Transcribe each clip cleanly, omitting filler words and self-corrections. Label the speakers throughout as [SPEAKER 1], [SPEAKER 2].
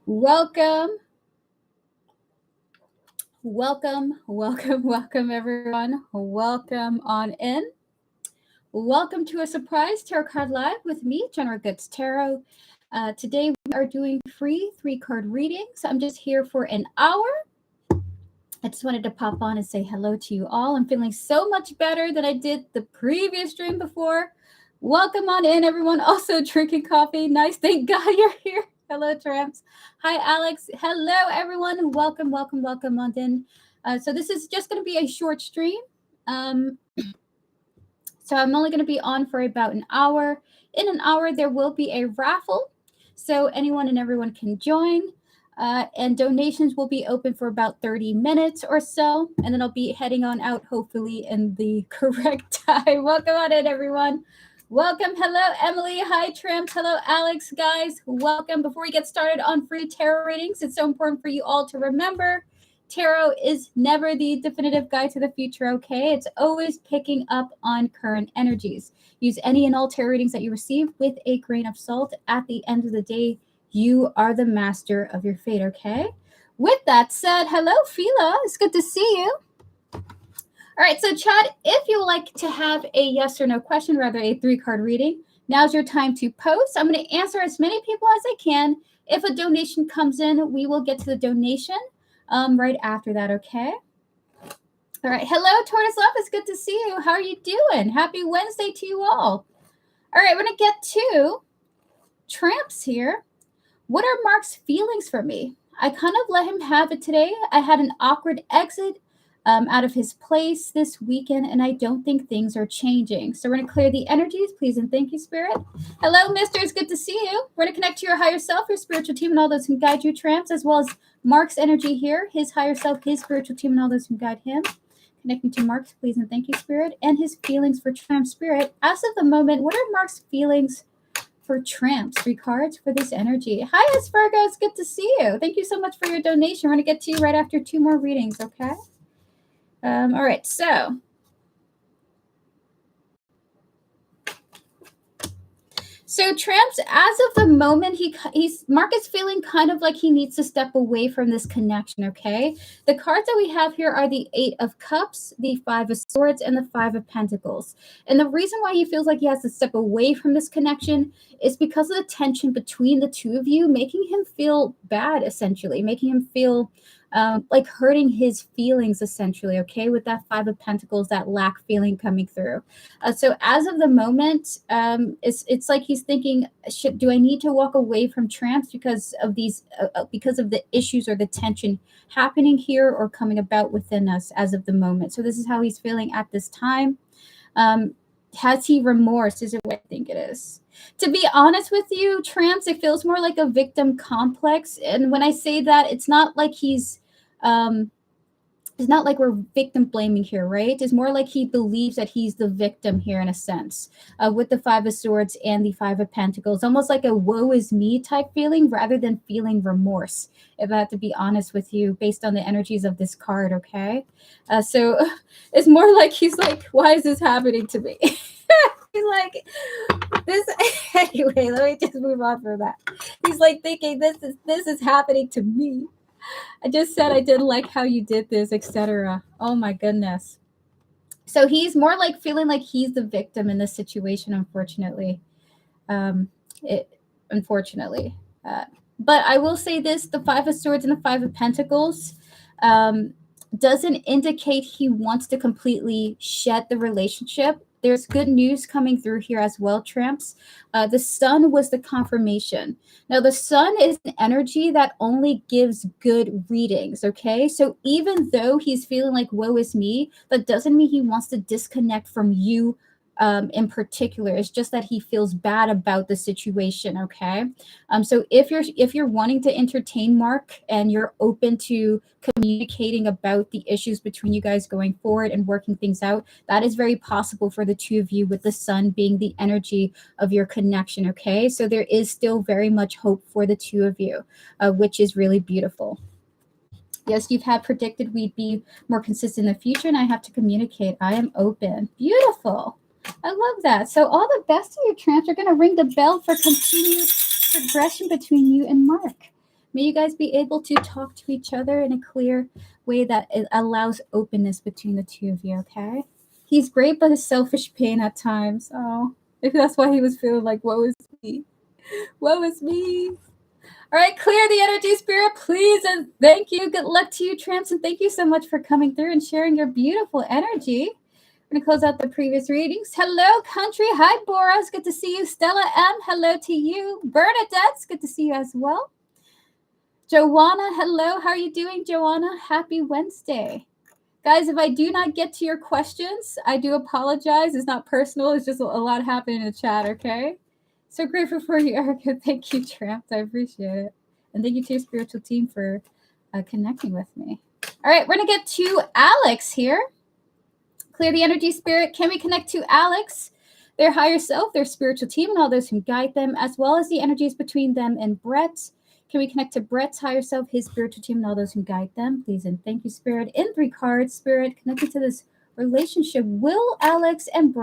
[SPEAKER 1] Welcome, welcome, everyone. Welcome on in. Welcome to a surprise Tarot Card Live with me, General Goods Tarot. Today we are doing free 3-card readings. I'm just here for an hour. I just wanted to pop on and say hello to you all. I'm feeling so much better than I did the previous stream before. Welcome on in, everyone. Also drinking coffee. Nice. Thank God you're here. Hello, Tramps. Hi, Alex. Hello, everyone. Welcome on in. So this is just going to be a short stream. So I'm only going to be on for about an hour. In an hour, there will be a raffle. So anyone and everyone can join. And donations will be open for about 30 minutes or so. And then I'll be heading on out, hopefully, in the correct time. Welcome on in, everyone. Welcome. Hello, Emily. Hi, Tramps. Hello, Alex. Guys, welcome. Before we get started on free tarot readings, it's so important for you all to remember tarot is never the definitive guide to the future, okay? It's always picking up on current energies. Use any and all tarot readings that you receive with a grain of salt. At the end of the day, you are the master of your fate, okay? With that said, hello, Fila. It's good to see you. All right, so chat, if you would like to have a yes or no question, rather a 3-card reading, now's your time to post. I'm going to answer as many people as I can. If a donation comes in, we will get to the donation right after that, okay? All right, hello, Tortoise Love. It's good to see you. How are you doing? Happy Wednesday to you all. All right, we're going to get to Tramps here. What are Mark's feelings for me? I kind of let him have it today. I had an awkward exit out of his place this weekend, and I don't think things are changing. So we're going to clear the energies, please, and thank you, Spirit. Hello, Mister. It's good to see you. We're going to connect to your higher self, your spiritual team, and all those who guide you, Tramps, as well as Mark's energy here, his higher self, his spiritual team, and all those who guide him. Connecting to Mark's, please, and thank you, Spirit, and his feelings for Tramp, Spirit. As of the moment, what are Mark's feelings for Tramps? 3 cards for this energy. Hi, Aspergo. It's good to see you. Thank you so much for your donation. We're going to get to you right after 2 more readings, okay? All right, so Tramps, as of the moment, Mark is feeling kind of like he needs to step away from this connection, okay? The cards that we have here are the 8 of Cups, the 5 of Swords, and the 5 of Pentacles. And the reason why he feels like he has to step away from this connection is because of the tension between the two of you, making him feel bad, essentially, making him feel like hurting his feelings, essentially, okay, with that 5 of Pentacles, that lack feeling coming through. So as of the moment, it's like he's thinking, do I need to walk away from Tramps because of these, because of the issues or the tension happening here or coming about within us as of the moment? So this is how he's feeling at this time. Has he remorse? Is it what I think it is? To be honest with you, Tramps, it feels more like a victim complex. And when I say that, it's not like he's, it's not like we're victim blaming here, right? It's more like he believes that he's the victim here in a sense, with the 5 of Swords and the 5 of Pentacles, almost like a woe is me type feeling rather than feeling remorse, if I have to be honest with you, based on the energies of this card, okay? So it's more like he's like, why is this happening to me? He's like, this, anyway, let me just move on from that. He's like thinking, this is happening to me. I just said I didn't like how you did this, etc. Oh my goodness. So he's more like feeling like he's the victim in this situation, unfortunately. Unfortunately. But I will say this, the 5 of Swords and the 5 of Pentacles doesn't indicate he wants to completely shed the relationship. There's good news coming through here as well, Tramps. The Sun was the confirmation. Now, the Sun is an energy that only gives good readings, okay? So even though he's feeling like, woe is me, that doesn't mean he wants to disconnect from you in particular. It's just that he feels bad about the situation, okay? So if you're wanting to entertain Mark and you're open to communicating about the issues between you guys going forward and working things out, that is very possible for the two of you, with the Sun being the energy of your connection, okay? So there is still very much hope for the two of you, which is really beautiful. Yes, you've had predicted we'd be more consistent in the future, and I have to communicate. I am open. Beautiful. I love that. So all the best to your Tramps. Are going to ring the bell for continued progression between you and Mark. May you guys be able to talk to each other in a clear way that it allows openness between the two of you, okay? He's great, but his selfish pain at times. Oh, maybe that's why he was feeling like, woe is me. Woe is me. All right, clear the energy, spirit, please, and thank you. Good luck to you, Tramps, and thank you so much for coming through and sharing your beautiful energy. We're going to close out the previous readings. Hello, country. Hi, Boris. Good to see you. Stella M. Hello to you. Bernadette. Good to see you as well. Joanna. Hello. How are you doing, Joanna? Happy Wednesday. Guys, if I do not get to your questions, I do apologize. It's not personal. It's just a lot happening in the chat, okay? So grateful for you, Erica. Thank you, Tramps. I appreciate it. And thank you to your spiritual team for connecting with me. All right, we're going to get to Alex here. Clear the energy, spirit. Can we connect to Alex, their higher self, their spiritual team, and all those who guide them, as well as the energies between them and Brett? Can we connect to Brett's higher self, his spiritual team, and all those who guide them? Please and thank you, spirit. In 3 cards, spirit, connected to this relationship. Will Alex end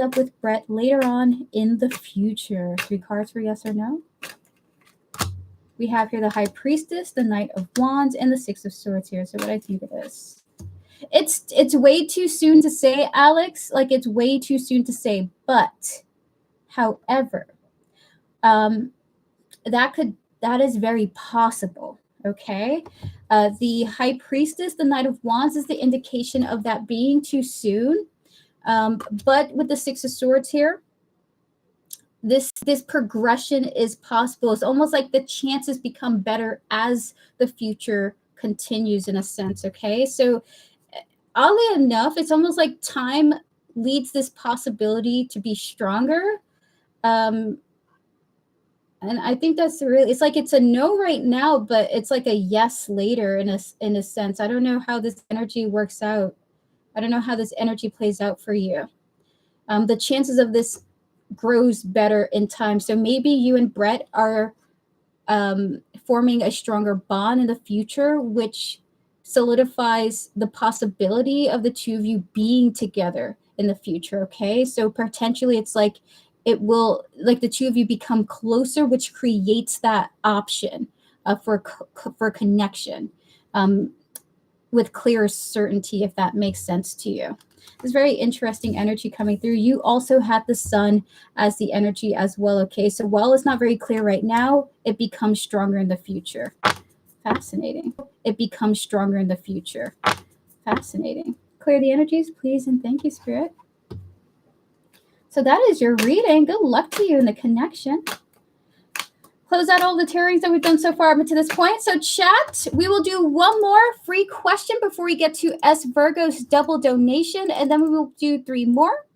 [SPEAKER 1] up with Brett later on in the future? 3 cards for yes or no. We have here the High Priestess, the Knight of Wands, and the 6 of Swords here. So what I think it is. It's way too soon to say, Alex. Like, it's way too soon to say. But, however, that is very possible. Okay, the High Priestess, the Knight of Wands, is the indication of that being too soon. But with the 6 of Swords here, this progression is possible. It's almost like the chances become better as the future continues, in a sense. Okay, so oddly enough, it's almost like time leads this possibility to be stronger. And I think that's really, it's like it's a no right now, but it's like a yes later in a sense. I don't know how this energy works out. I don't know how this energy plays out for you. The chances of this grows better in time. So maybe you and Brett are forming a stronger bond in the future, which solidifies the possibility of the two of you being together in the future. Okay, so potentially it's like it will, like, the two of you become closer, which creates that option for connection with clearer certainty, if that makes sense to you. There's very interesting energy coming through. You also had the Sun as the energy as well. Okay, so while it's not very clear right now, it becomes stronger in the future. Fascinating. It becomes stronger in the future. Fascinating. Clear the energies, please, and thank you, Spirit. So that is your reading. Good luck to you in the connection. Close out all the tarotings that we've done so far up to this point. So chat, we will do one more free question before we get to S Virgo's double donation, and then we will do 3 more.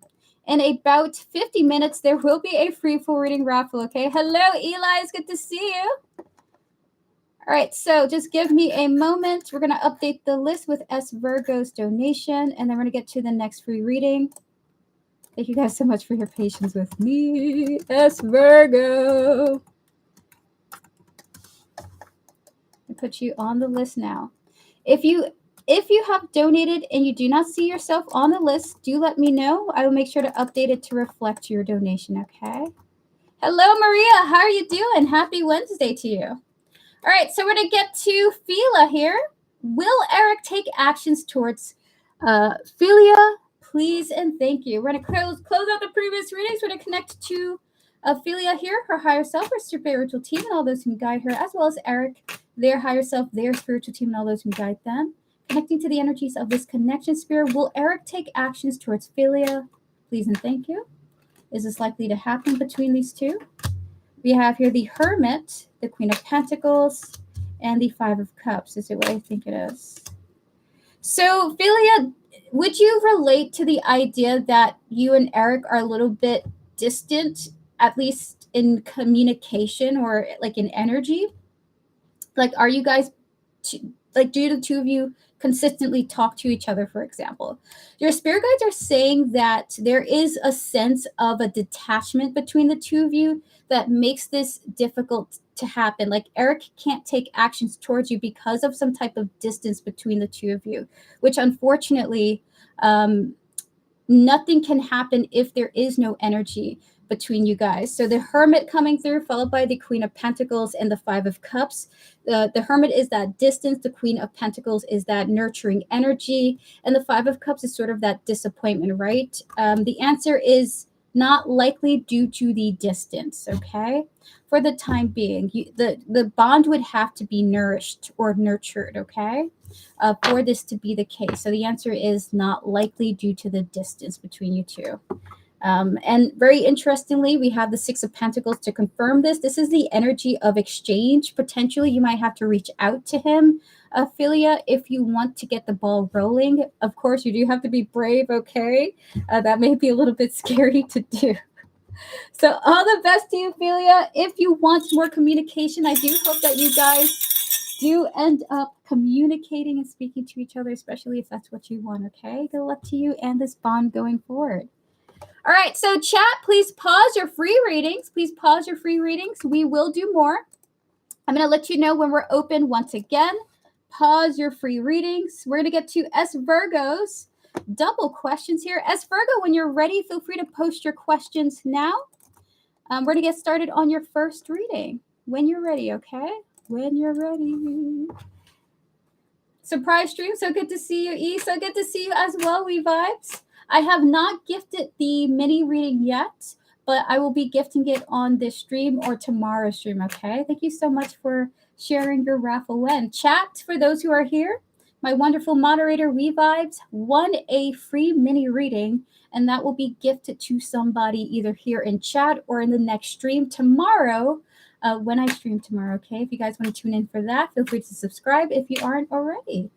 [SPEAKER 1] In about 50 minutes, there will be a free full reading raffle, okay? Hello, Eli. It's good to see you. All right, so just give me a moment. We're going to update the list with S Virgo's donation, and then we're going to get to the next free reading. Thank you guys so much for your patience with me. S Virgo. I put you on the list now. If you have donated and you do not see yourself on the list, do let me know. I will make sure to update it to reflect your donation, okay? Hello, Maria. How are you doing? Happy Wednesday to you. All right, so we're going to get to Fila here. Will Eric take actions towards Philia? Please and thank you. We're going to close out the previous readings. We're going to connect to Philia here, her higher self, her spiritual team, and all those who guide her, as well as Eric, their higher self, their spiritual team, and all those who guide them. Connecting to the energies of this connection, Spirit. Will Eric take actions towards Philia? Please and thank you. Is this likely to happen between these two? We have here the Hermit, the Queen of Pentacles, and the 5 of Cups. Is it what I think it is? So, Philia, would you relate to the idea that you and Eric are a little bit distant, at least in communication or like in energy? Like, are you guys, do the two of you consistently talk to each other, for example? Your spirit guides are saying that there is a sense of a detachment between the two of you that makes this difficult to happen. Like, Eric can't take actions towards you because of some type of distance between the two of you, which unfortunately, nothing can happen if there is no energy between you guys. So the Hermit coming through, followed by the Queen of Pentacles and the Five of Cups. The Hermit is that distance. The Queen of Pentacles is that nurturing energy. And the Five of Cups is sort of that disappointment, right? The answer is not likely due to the distance, okay? For the time being, the bond would have to be nourished or nurtured, okay, for this to be the case. So the answer is not likely due to the distance between you two. And very interestingly, we have the Six of Pentacles to confirm this. This is the energy of exchange. Potentially, you might have to reach out to him, Philia, if you want to get the ball rolling. Of course, you do have to be brave, okay? That may be a little bit scary to do. So all the best to you, Philia. If you want more communication, I do hope that you guys do end up communicating and speaking to each other, especially if that's what you want, okay? Good luck to you and this bond going forward. All right, so chat, please pause your free readings. Please pause your free readings. We will do more. I'm going to let you know when we're open once again. Pause your free readings. We're going to get to S Virgos. Double questions here. S Virgo, when you're ready, feel free to post your questions now. We're going to get started on your first reading. When you're ready, okay? When you're ready. Surprise stream. So good to see you, E. So good to see you as well, We Vibes. I have not gifted the mini reading yet, but I will be gifting it on this stream or tomorrow's stream, okay? Thank you so much for sharing your raffle win. Chat, for those who are here, my wonderful moderator, We Vibes, won a free mini reading, and that will be gifted to somebody either here in chat or in the next stream tomorrow, when I stream tomorrow, okay? If you guys want to tune in for that, feel free to subscribe if you aren't already.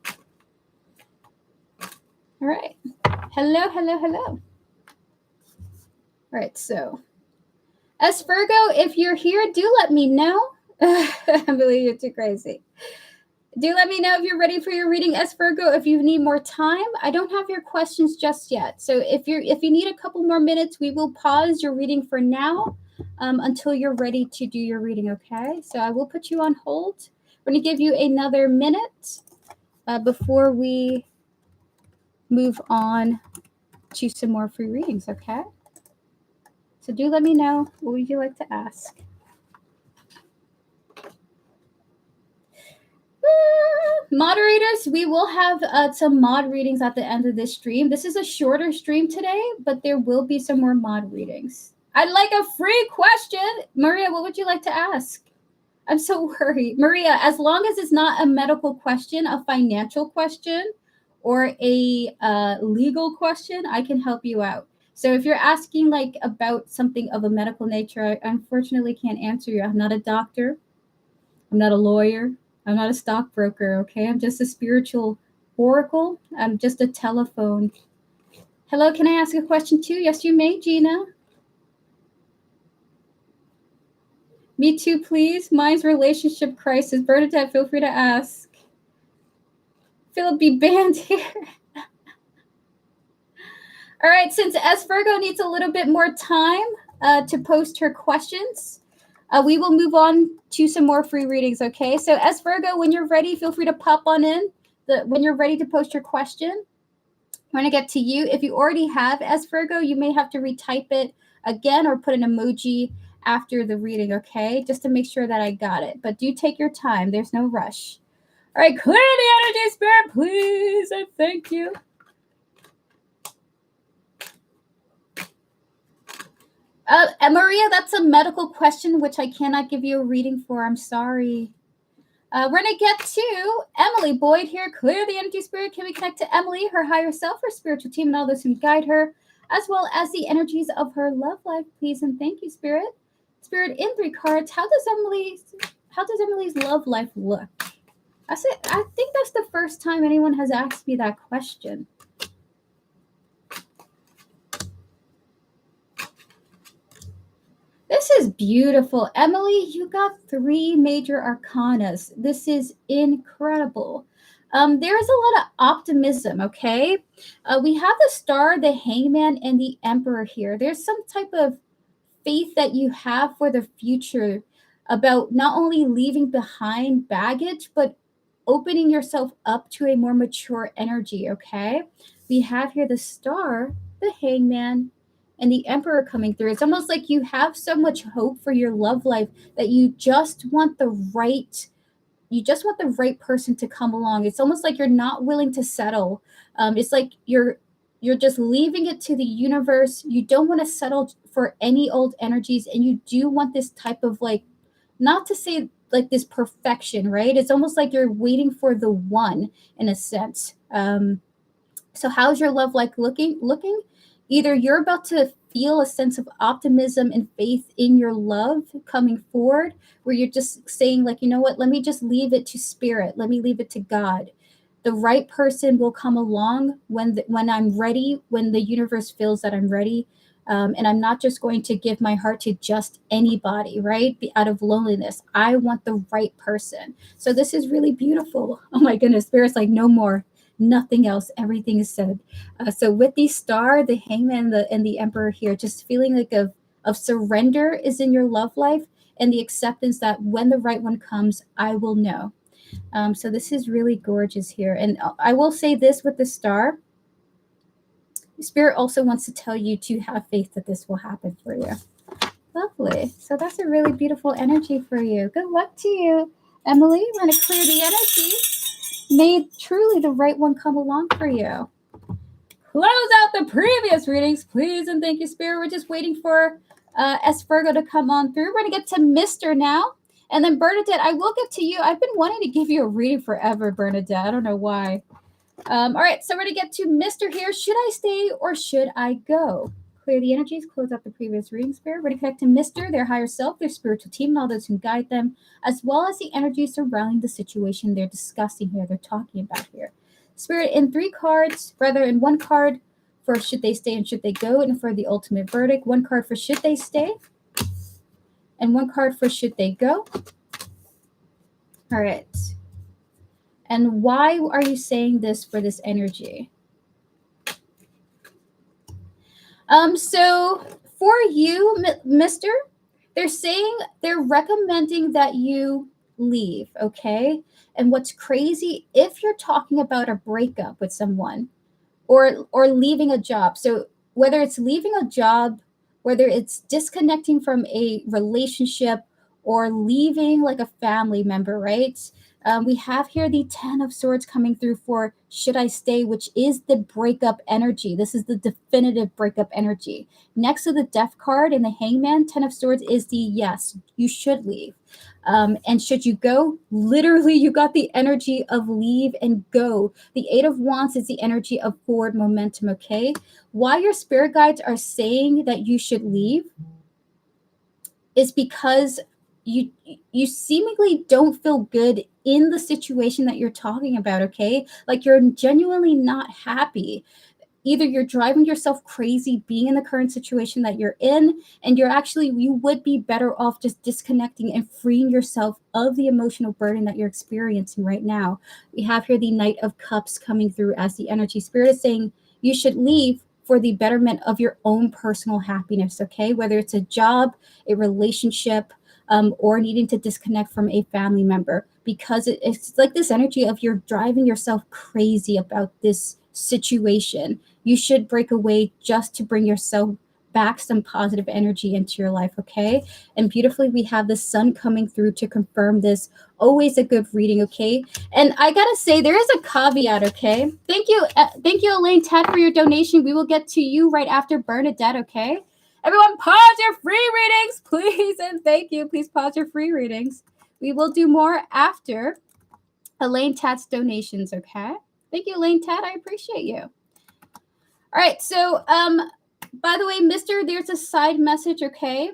[SPEAKER 1] All right. Hello, hello, hello. All right, so S Virgo, if you're here, do let me know. I believe you're too crazy. Do let me know if you're ready for your reading, S Virgo. If you need more time, I don't have your questions just yet. So if you need a couple more minutes, we will pause your reading for now until you're ready to do your reading, okay? So I will put you on hold. I'm going to give you another minute before we move on to some more free readings, okay? So do let me know. What would you like to ask? Moderators, we will have some mod readings at the end of this stream. This is a shorter stream today, but there will be some more mod readings. I'd like a free question. Maria, what would you like to ask? I'm so worried. Maria, as long as it's not a medical question, a financial question, or a legal question, I can help you out. So if you're asking like about something of a medical nature, I unfortunately can't answer you. I'm not a doctor. I'm not a lawyer. I'm not a stockbroker, okay? I'm just a spiritual oracle. I'm just a telephone. Hello, can I ask a question too? Yes, you may, Gina. Me too, please. Mine's relationship crisis. Bernadette, feel free to ask. Philip be banned here. All right, since S Virgo needs a little bit more time to post her questions, we will move on to some more free readings, okay? So S Virgo, when you're ready, feel free to pop on in. When you're ready to post your question, I'm going to get to you. If you already have S Virgo, you may have to retype it again or put an emoji after the reading, okay? Just to make sure that I got it. But do take your time. There's no rush. All right, clear the energy, Spirit, please, and thank you. Maria, that's a medical question, which I cannot give you a reading for. I'm sorry. We're going to get to Emily Boyd here. Clear the energy, Spirit. Can we connect to Emily, her higher self, her spiritual team, and all those who guide her, as well as the energies of her love life, please? And thank you, Spirit. Spirit, in 3 cards, how does Emily's love life look? I think that's the first time anyone has asked me that question. This is beautiful. Emily, you got 3 major arcanas. This is incredible. There is a lot of optimism, okay? We have the Star, the Hangman, and the Emperor here. There's some type of faith that you have for the future about not only leaving behind baggage, but opening yourself up to a more mature energy, okay? We have here the Star, the Hangman, and the Emperor coming through. It's almost like you have so much hope for your love life that you just want the right person to come along. It's almost like you're not willing to settle. It's like you're just leaving it to the universe. You don't want to settle for any old energies, and you do want this type of, like, not to say like this perfection, right? It's almost like you're waiting for the one, in a sense. So how's your love like looking? Either you're about to feel a sense of optimism and faith in your love coming forward, where you're just saying, like, you know what, let me just leave it to spirit, let me leave it to God. The right person will come along when I'm ready, when the universe feels that I'm ready. And I'm not just going to give my heart to just anybody, right? Out of loneliness. I want the right person. So this is really beautiful. Oh my goodness, Spirit's like, no more, nothing else. Everything is said. So with the star, the hangman, and the emperor here, just feeling like of surrender is in your love life, and the acceptance that when the right one comes, I will know. So this is really gorgeous here. And I will say this with the star. Spirit also wants to tell you to have faith that this will happen for you. Lovely. So that's a really beautiful energy for you. Good luck to you, Emily. We're going to clear the energy. May truly the right one come along for you. Close out the previous readings, please, and thank you, Spirit. We're just waiting for S. Virgo to come on through. We're going to get to Mr. now. And then Bernadette, I will get to you. I've been wanting to give you a reading forever, Bernadette. I don't know why. All right, so we're going to get to Mr. here. Should I stay or should I go? Clear the energies, close out the previous reading, Spirit. We're going to connect to Mr., their higher self, their spiritual team, and all those who guide them, as well as the energy surrounding the situation they're discussing here, they're talking about here. Spirit, in 3 cards, rather in 1 card for should they stay and should they go, and for the ultimate verdict, 1 card for should they stay, and 1 card for should they go. All right. And why are you saying this for this energy? So for you, Mr., they're recommending that you leave, okay? And what's crazy, if you're talking about a breakup with someone or leaving a job, so whether it's leaving a job, whether it's disconnecting from a relationship, or leaving like a family member, right? We have here the 10 of Swords coming through for should I stay, which is the breakup energy. This is the definitive breakup energy. Next to the Death card and the Hangman, 10 of Swords is the yes, you should leave. And should you go? Literally, you got the energy of leave and go. The 8 of Wands is the energy of forward momentum, okay? Why your spirit guides are saying that you should leave is because you seemingly don't feel good in the situation that you're talking about, okay? Like you're genuinely not happy. Either you're driving yourself crazy being in the current situation that you're in, and you would be better off just disconnecting and freeing yourself of the emotional burden that you're experiencing right now. We have here the Knight of Cups coming through as the energy. Spirit is saying you should leave for the betterment of your own personal happiness, okay? Whether it's a job, a relationship, or needing to disconnect from a family member, because it's like this energy of you're driving yourself crazy about this situation. You should break away just to bring yourself back some positive energy into your life, okay? And beautifully, we have the Sun coming through to confirm this. Always a good reading, okay? And I gotta say, there is a caveat, okay? Thank you, Elaine Ted, for your donation. We will get to you right after Bernadette, okay? Everyone, pause your free readings, please, and thank you. Please pause your free readings. We will do more after Elaine Tad's donations, okay? Thank you, Elaine Tad. I appreciate you. All right, so by the way, Mr., there's a side message, okay?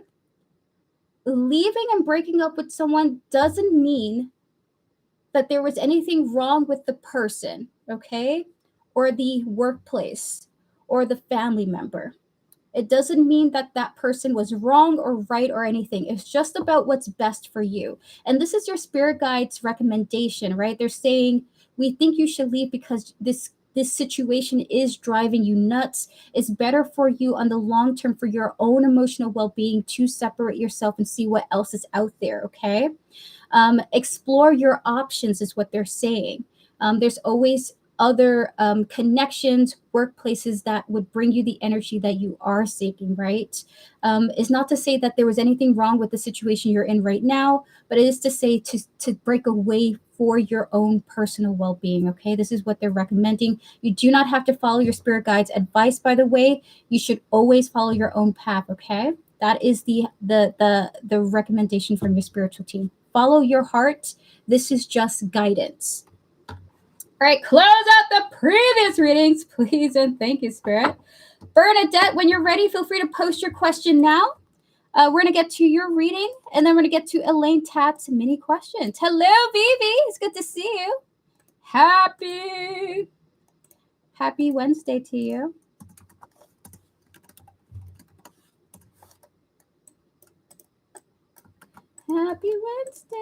[SPEAKER 1] Leaving and breaking up with someone doesn't mean that there was anything wrong with the person, okay? Or the workplace or the family member. It doesn't mean that that person was wrong or right or anything. It's just about what's best for you. And this is your spirit guide's recommendation, right? They're saying, we think you should leave because this situation is driving you nuts. It's better for you on the long term for your own emotional well-being to separate yourself and see what else is out there, okay? Explore your options is what they're saying. There's always other connections, workplaces that would bring you the energy that you are seeking, right? Is not to say that there was anything wrong with the situation you're in right now, but it is to say to break away for your own personal well-being, okay? This is what they're recommending. You do not have to follow your spirit guides' advice, by the way. You should always follow your own path, okay? That is the recommendation from your spiritual team. Follow your heart. This is just guidance. All right, close out the previous readings, please, and thank you, Spirit. Bernadette, when you're ready, feel free to post your question now. We're going to get to your reading, and then we're going to get to Elaine Tat's mini questions. Hello, Vivi. It's good to see you. Happy Wednesday to you. Happy Wednesday.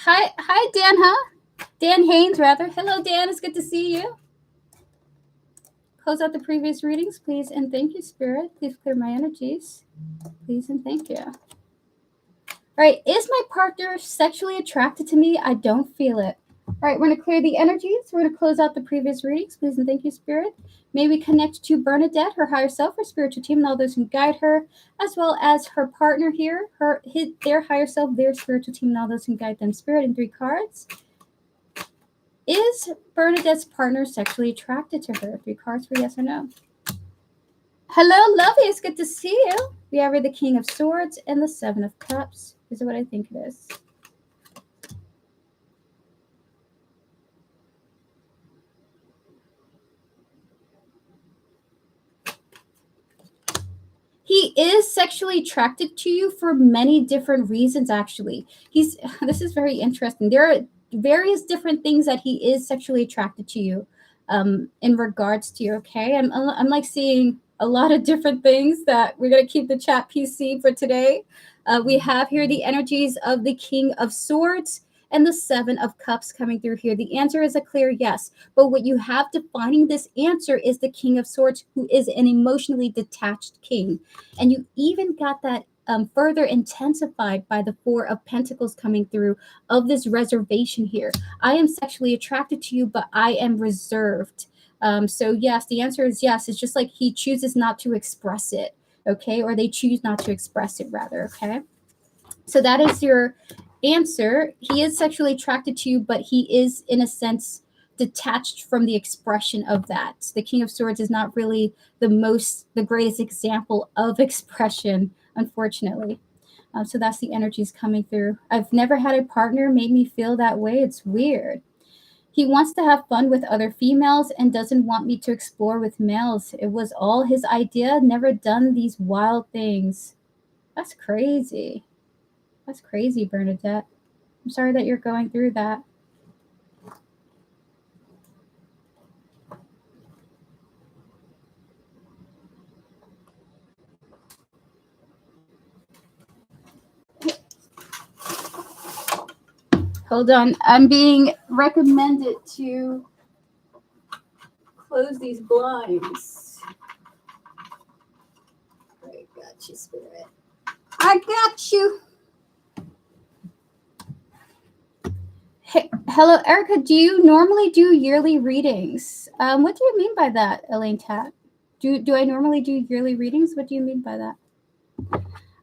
[SPEAKER 1] Hi, Dan, huh? Dan Haynes, rather. Hello, Dan. It's good to see you. Close out the previous readings, please, and thank you, Spirit. Please clear my energies. Please and thank you. All right, is my partner sexually attracted to me? I don't feel it. All right, we're going to clear the energies. We're going to close out the previous readings, please and thank you, Spirit. May we connect to Bernadette, her higher self, her spiritual team, and all those who guide her, as well as her partner here, their higher self, their spiritual team, and all those who guide them. Spirit in 3 cards. Is Bernadette's partner sexually attracted to her? 3 cards for yes or no. Hello, lovey. It's good to see you. We have the King of Swords and the 7 of Cups. Is what I think it is. He is sexually attracted to you for many different reasons, actually. This is very interesting. There are various different things that he is sexually attracted to you in regards to you, okay? I'm like seeing a lot of different things that we're going to keep the chat PC for today. We have here the energies of the King of Swords and the 7 of Cups coming through here. The answer is a clear yes. But what you have defining this answer is the King of Swords, who is an emotionally detached king. And you even got that further intensified by the 4 of Pentacles coming through of this reservation here. I am sexually attracted to you, but I am reserved. So yes, the answer is yes. It's just like he chooses not to express it, okay? Or they choose not to express it, rather, okay? So that is your answer. He is sexually attracted to you, but he is, in a sense, detached from the expression of that. The King of Swords is not really the greatest example of expression, unfortunately. So that's the energies coming through. I've never had a partner make me feel that way. It's weird. He wants to have fun with other females and doesn't want me to explore with males. It was all his idea. Never done these wild things. That's crazy. That's crazy, Bernadette. I'm sorry that you're going through that. Hold on. I'm being recommended to close these blinds. I got you, Spirit. I got you. Hey, hello, Erica. Do you normally do yearly readings? What do you mean by that, Elaine Tat? Do I normally do yearly readings? What do you mean by that?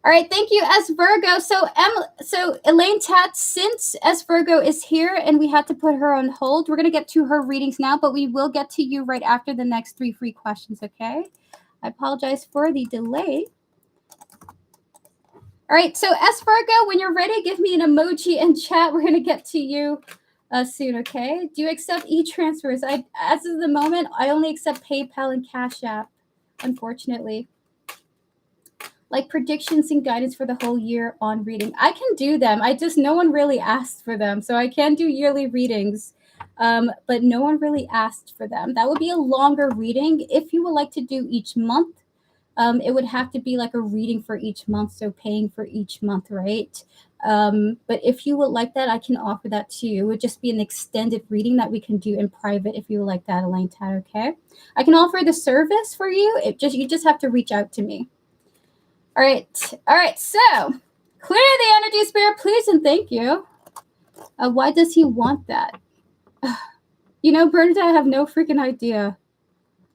[SPEAKER 1] All right, thank you, S Virgo. So Elaine Tat, since S Virgo is here and we had to put her on hold, we're gonna get to her readings now, but we will get to you right after the next 3 free questions. Okay? I apologize for the delay. All right, so S Virgo, when you're ready, give me an emoji in chat. We're gonna get to you soon. Okay? Do you accept e-transfers? As of the moment, I only accept PayPal and Cash App, unfortunately. Like predictions and guidance for the whole year on reading. I can do them. No one really asked for them. So I can do yearly readings, but no one really asked for them. That would be a longer reading. If you would like to do each month, it would have to be like a reading for each month. So paying for each month, right? But if you would like that, I can offer that to you. It would just be an extended reading that we can do in private if you would like that, Elaine Tat, okay? I can offer the service for you. You just have to reach out to me. All right, so Clear the energy, Spirit, please, and thank you. Why does he want that? You know, Bernadette, I have no freaking idea.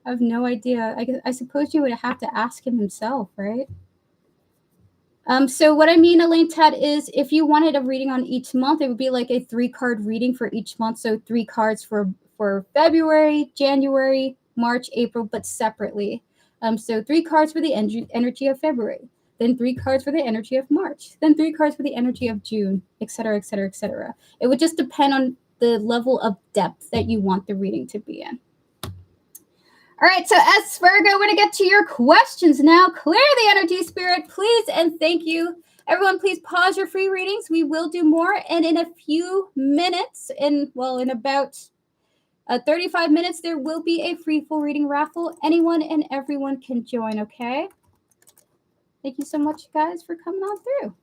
[SPEAKER 1] I have no idea. I suppose you would have to ask him himself, right? So what I mean, Elaine Tad, is if you wanted a reading on each month, it would be like a 3-card reading for each month. So 3 cards for February, January, March, April, but separately. So 3 cards for the energy of February, then 3 cards for the energy of March, then 3 cards for the energy of June, etc., etc., etc. It would just depend on the level of depth that you want the reading to be in. All right, so as Virgo, we're going to get to your questions now. Clear the energy, Spirit, please, and thank you. Everyone, please pause your free readings. We will do more, and in a few minutes, in about 35 minutes, there will be a free full reading raffle. Anyone and everyone can join, okay? Thank you so much, guys, for coming on through.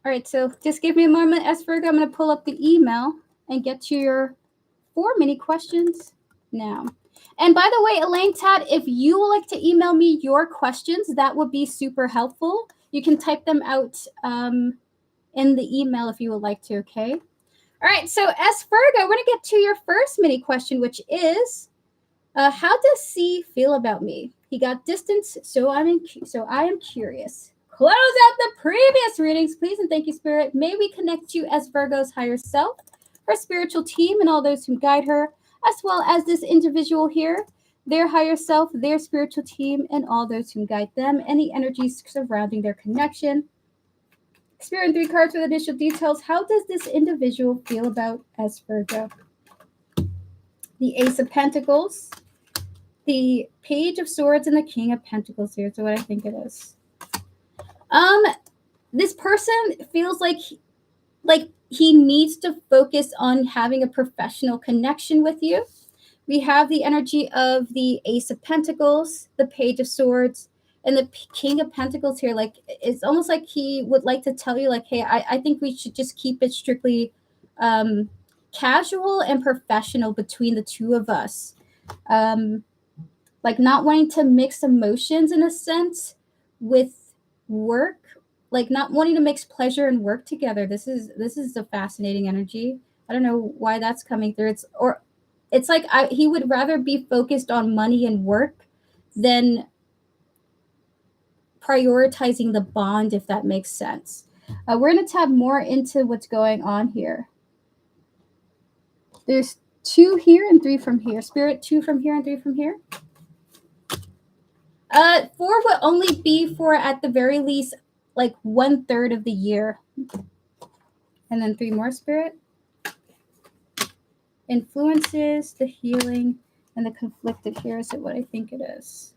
[SPEAKER 1] All right, so just give me a moment, as Virgo. I'm going to pull up the email and get to your 4 mini questions now. And by the way, Elaine Tad, if you would like to email me your questions, that would be super helpful. You can type them out in the email if you would like to, okay? All right, so as Virgo, we're going to get to your first mini question, which is, how does C feel about me? He got distance, so I am curious. Close out the previous readings, please, and thank you, Spirit. May we connect you as Virgo's higher self, her spiritual team, and all those who guide her, as well as this individual here, their higher self, their spiritual team, and all those who guide them, and the energies surrounding their connection. Spirit, 3 cards with initial details. How does this individual feel about as Virgo? The Ace of Pentacles, the Page of Swords, and the King of Pentacles here. So what I think it is. This person feels like he needs to focus on having a professional connection with you. We have the energy of the Ace of Pentacles, the Page of Swords, and the King of Pentacles here. Like, it's almost like he would like to tell you, like, hey, I think we should just keep it strictly casual and professional between the two of us. Like, not wanting to mix emotions in a sense with work. Like, not wanting to mix pleasure and work together. This is a fascinating energy. I don't know why that's coming through. It's like he would rather be focused on money and work than prioritizing the bond, if that makes sense. We're going to tab more into what's going on here. There's 2 here and 3 from here. Spirit, 2 from here and 3 from here. 4 would only be for, at the very least, like 1/3 of the year. And then 3 more, Spirit. Influences, the healing, and the conflicted here. Is it what I think it is?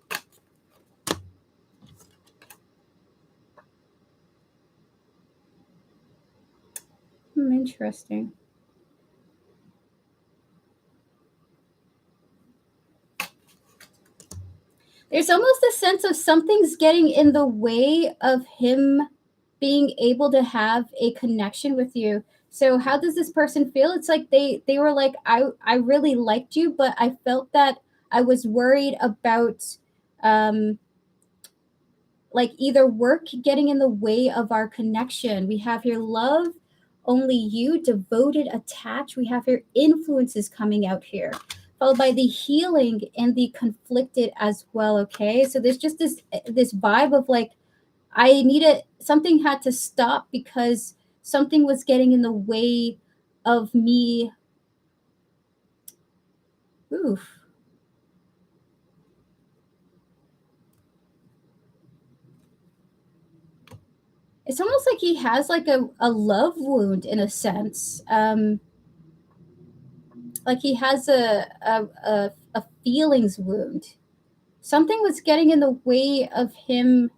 [SPEAKER 1] Interesting. There's almost a sense of something's getting in the way of him being able to have a connection with you. So how does this person feel? It's like they were like, I really liked you, but I felt that I was worried about like either work getting in the way of our connection. We have here love, only you, devoted, attached. We have here influences coming out here, followed by the healing and the conflicted as well, okay? So there's just this vibe of like, something had to stop because something was getting in the way of me. Oof. It's almost like he has like a love wound in a sense. Like he has a feelings wound. Something was getting in the way of him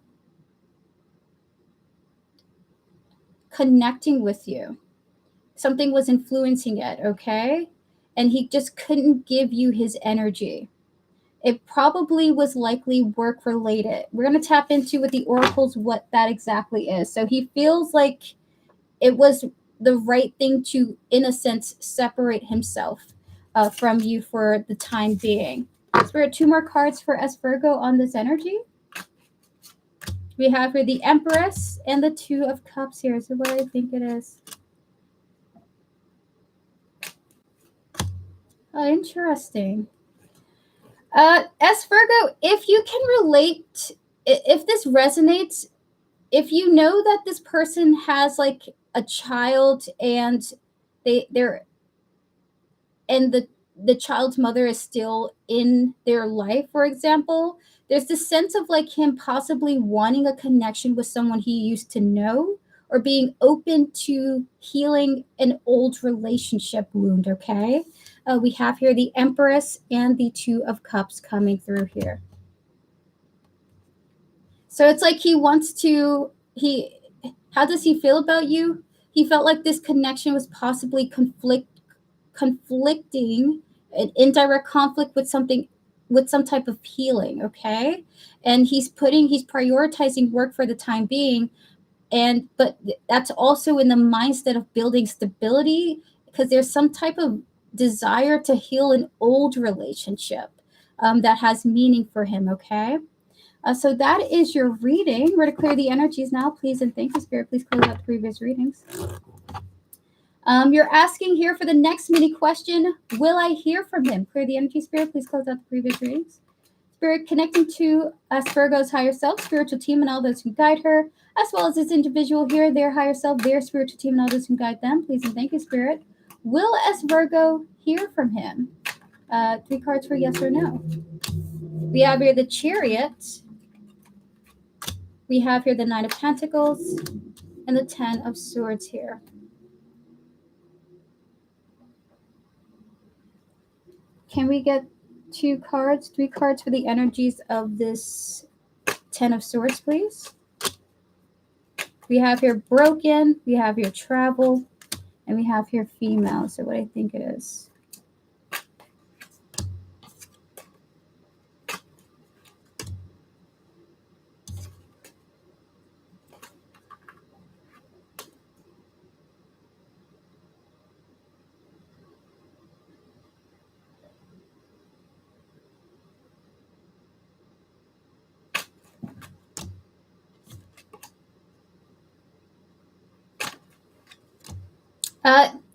[SPEAKER 1] connecting with you. Something was influencing it, okay? And he just couldn't give you his energy. It probably was likely work related. We're going to tap into with the oracles what that exactly is. So he feels like it was the right thing to, in a sense, separate himself from you for the time being. So we have 2 more cards for S Virgo on this energy. We have here the Empress and the Two of Cups here. So what I think it is. Oh, interesting. As Virgo, if you can relate, if this resonates, if you know that this person has like a child and they're and the child's mother is still in their life, for example, there's this sense of like him possibly wanting a connection with someone he used to know or being open to healing an old relationship wound. Okay, we have here the Empress and the Two of Cups coming through here. So it's like he wants to, how does he feel about you? He felt like this connection was possibly conflicting, an indirect conflict with something, with some type of healing, okay? And he's prioritizing work for the time being, but that's also in the mindset of building stability because there's some type of desire to heal an old relationship that has meaning for him, okay? So that is your reading. We're to clear the energies now, please, and thank you, Spirit. Please close out the previous readings. You're asking here for the next mini question, will I hear from him? Clear the energy, Spirit. Please close out the previous readings. Spirit connecting to us, Virgo's higher self, spiritual team, and all those who guide her, as well as this individual here, their higher self, their spiritual team, and all those who guide them. Please and thank you, Spirit. Will S. Virgo hear from him? 3 cards for yes or no. We have here the Chariot. We have here the Knight of Pentacles and the 10 of Swords here. Can we get 3 cards for the energies of this 10 of Swords, please? We have here broken, we have here travel, and we have here female. So what I think it is.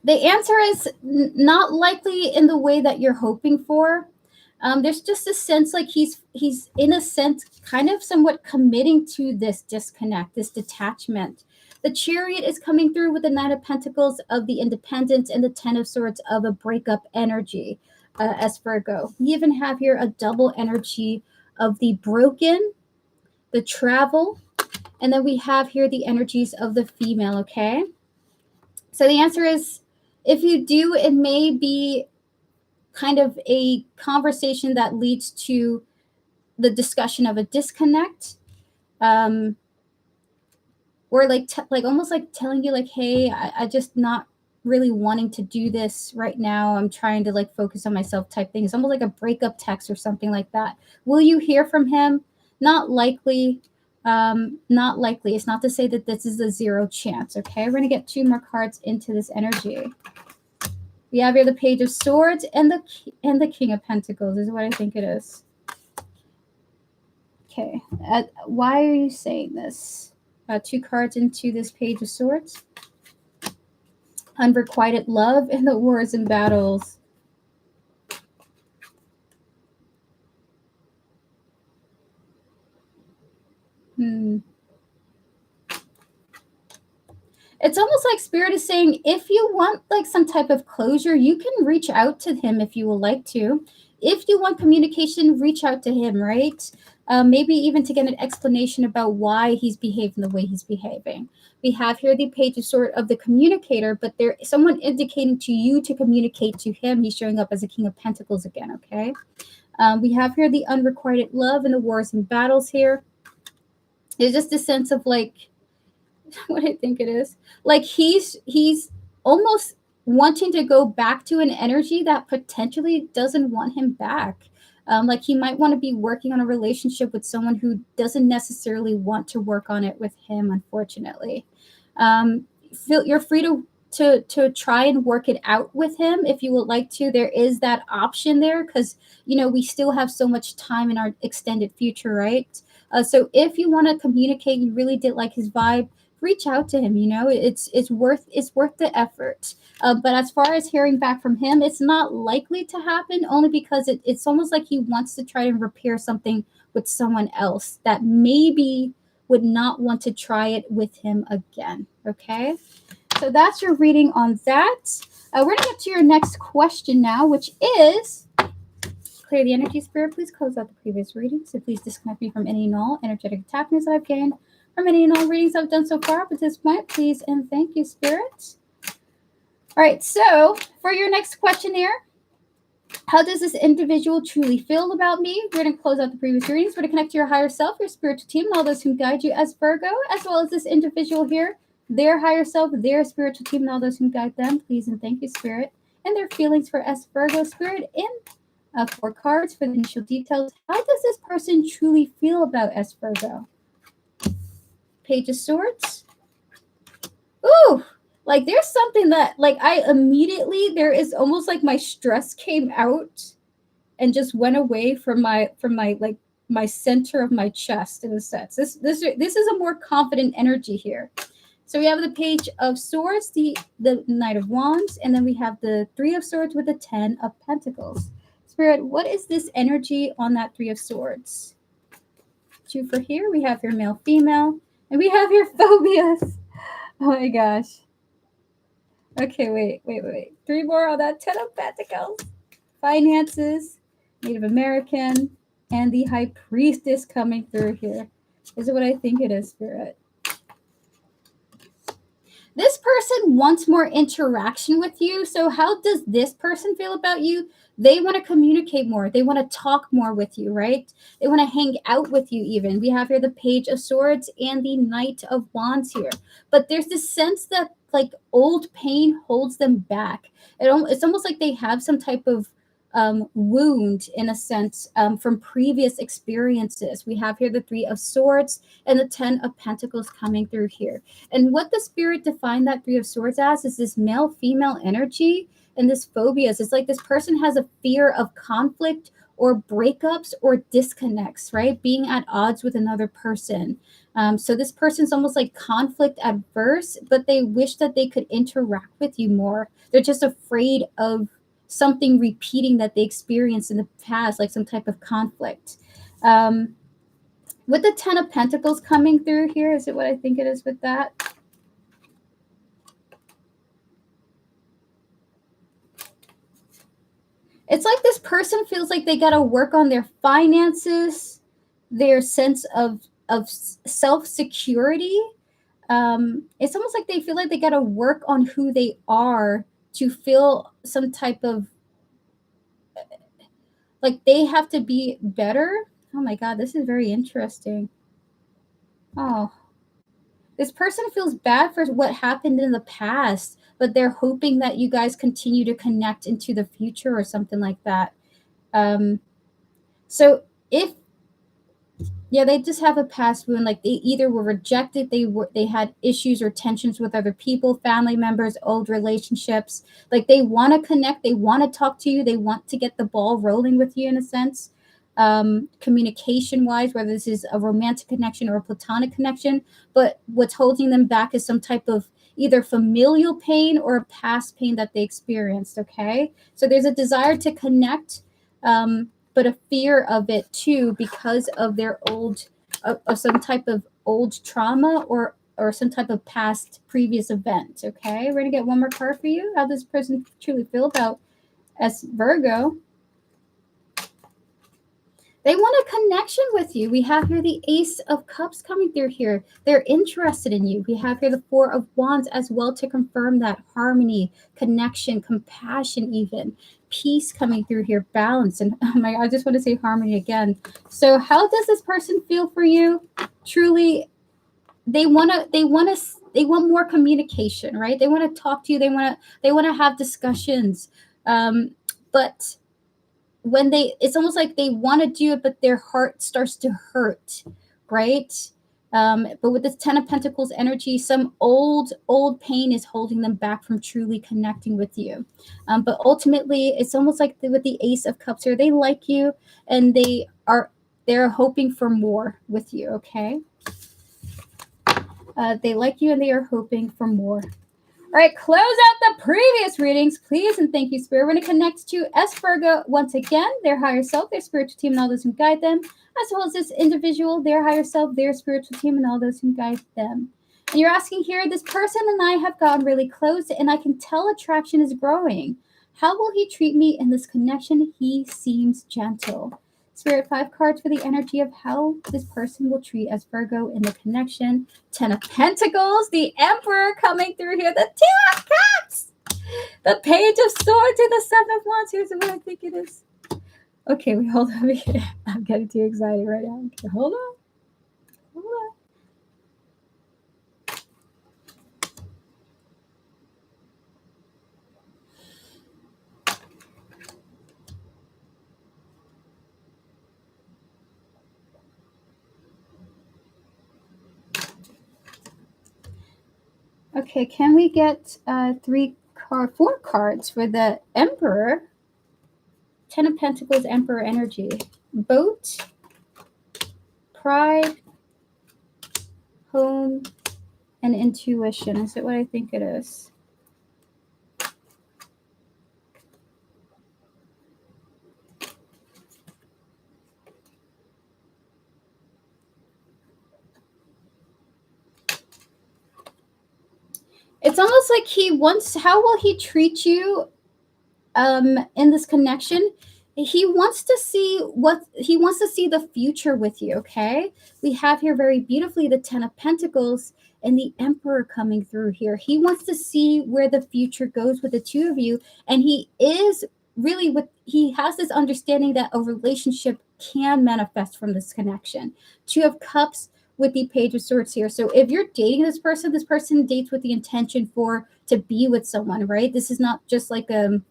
[SPEAKER 1] The answer is not likely in the way that you're hoping for. There's just a sense like he's in a sense kind of somewhat committing to this disconnect, this detachment. The Chariot is coming through with the Knight of Pentacles of the Independence and the 10 of Swords of a breakup energy, as Virgo. We even have here a double energy of the broken, the travel, and then we have here the energies of the female, okay? So the answer is, if you do, it may be kind of a conversation that leads to the discussion of a disconnect, or like almost like telling you like, hey, I just not really wanting to do this right now. I'm trying to like focus on myself type thing. It's almost like a breakup text or something like that. Will you hear from him? Not likely. Not likely. It's not to say that this is a 0 chance. Okay, we're gonna get 2 more cards into this energy. We have here the Page of Swords and the King of Pentacles is what I think it is. Okay, why are you saying this? 2 cards into this Page of Swords. Unrequited love and the wars and battles. It's almost like Spirit is saying, if you want like some type of closure, you can reach out to him if you would like to. If you want communication, reach out to him, right? Maybe even to get an explanation about why he's behaving the way he's behaving. We have here the Page of Swords of the communicator, but there's someone indicating to you to communicate to him. He's showing up as a King of Pentacles again, okay? We have here the unrequited love and the wars and battles here. There's just a sense of like, what I think it is. Like he's almost wanting to go back to an energy that potentially doesn't want him back. Like he might want to be working on a relationship with someone who doesn't necessarily want to work on it with him, unfortunately. You're free to try and work it out with him. If you would like to, there is that option there, because we still have so much time in our extended future, right? So if you want to communicate, you really did like his vibe, reach out to him. It's worth the effort. But as far as hearing back from him, it's not likely to happen, only because it's almost like he wants to try and repair something with someone else that maybe would not want to try it with him again. Okay, so that's your reading on that. We're going to get to your next question now, which is, clear the energy, Spirit. Please close out the previous reading. So please disconnect me from any and all energetic attachments that I've gained from any and all readings I've done so far up to this point. Please and thank you, Spirit. All right, so for your next question here, how does this individual truly feel about me? We're going to close out the previous readings. We're going to connect to your higher self, your spiritual team, and all those who guide you as Virgo, as well as this individual here, their higher self, their spiritual team, and all those who guide them. Please and thank you, Spirit. And their feelings for S Virgo, Spirit, in 4 cards for the initial details. How does this person truly feel about S Virgo? Page of Swords. Ooh! Like, there's something that, like, there is almost like my stress came out and just went away from my like my center of my chest in a sense. This is a more confident energy here. So we have the Page of Swords, the Knight of Wands, and then we have the 3 of Swords with the 10 of Pentacles. Spirit, what is this energy on that 3 of Swords? 2 for here. We have your male, female, and we have your phobias. Oh my gosh. Okay, wait. 3 more on that 10 of Pentacles. Finances, Native American, and the High Priestess coming through here. Is it what I think it is, Spirit? This person wants more interaction with you. So how does this person feel about you? They want to communicate more. They want to talk more with you, right? They want to hang out with you even. We have here the Page of Swords and the Knight of Wands here. But there's this sense that, like, old pain holds them back. It's almost like they have some type of wound, in a sense, from previous experiences. We have here the 3 of Swords and the 10 of Pentacles coming through here. And what the Spirit defined that 3 of Swords as is this male-female energy and this phobias. It's like this person has a fear of conflict or breakups or disconnects, right? Being at odds with another person. So this person's almost like conflict adverse, but they wish that they could interact with you more. They're just afraid of something repeating that they experienced in the past, like some type of conflict. With the 10 of Pentacles coming through here, is it what I think it is with that? It's like this person feels like they got to work on their finances, their sense of self-security. It's almost like they feel like they got to work on who they are to feel some type of, like, they have to be better. Oh my God, this is very interesting. Oh, this person feels bad for what happened in the past, but they're hoping that you guys continue to connect into the future or something like that. So they just have a past wound. Like, they either were rejected, they had issues or tensions with other people, family members, old relationships. Like, they want to connect, they want to talk to you, they want to get the ball rolling with you in a sense. Communication wise, whether this is a romantic connection or a platonic connection, but what's holding them back is some type of either familial pain or a past pain that they experienced. Okay, so there's a desire to connect, but a fear of it too, because of their old, of some type of old trauma or some type of past previous event. Okay, we're gonna get one more card for you. How does this person truly feel about S Virgo? They want a connection with you. We have here the Ace of Cups coming through here. They're interested in you. We have here the 4 of Wands as well to confirm that harmony, connection, compassion, even peace coming through here, balance. And oh my God, I just want to say harmony again. So how does this person feel for you? Truly, they want more communication, right? They want to talk to you. They want to have discussions. But when it's almost like they want to do it, but their heart starts to hurt, right? But with this Ten of Pentacles energy, some old pain is holding them back from truly connecting with you. But ultimately, it's almost like with the Ace of Cups here, they like you and they're hoping for more with you, okay? They like you and they are hoping for more. All right, close out the previous readings, please, and thank you, Spirit. We're going to connect to S Virgo once again, their higher self, their spiritual team, and all those who guide them, as well as this individual, their higher self, their spiritual team, and all those who guide them. And you're asking here, this person and I have gotten really close, and I can tell attraction is growing. How will he treat me in this connection? He seems gentle. Spirit, 5 cards for the energy of how this person will treat S Virgo in the connection. 10 of Pentacles, the Emperor coming through here, the 2 of Cups, the Page of Swords, and the 7 of Wands. Here's what I think it is. Okay, wait, hold on. I'm getting too excited right now. Okay, hold on. Okay, can we get 4 cards for the Emperor? 10 of Pentacles, Emperor energy. Boat, pride, home, and intuition. Is it what I think it is? It's almost like he wants, how will he treat you in this connection? He wants to see the future with you, okay? We have here very beautifully the 10 of Pentacles and the Emperor coming through here. He wants to see where the future goes with the two of you, and he is really he has this understanding that a relationship can manifest from this connection. 2 of Cups with the Page of Swords here. So if you're dating this person dates with the intention to be with someone, right? This is not just like to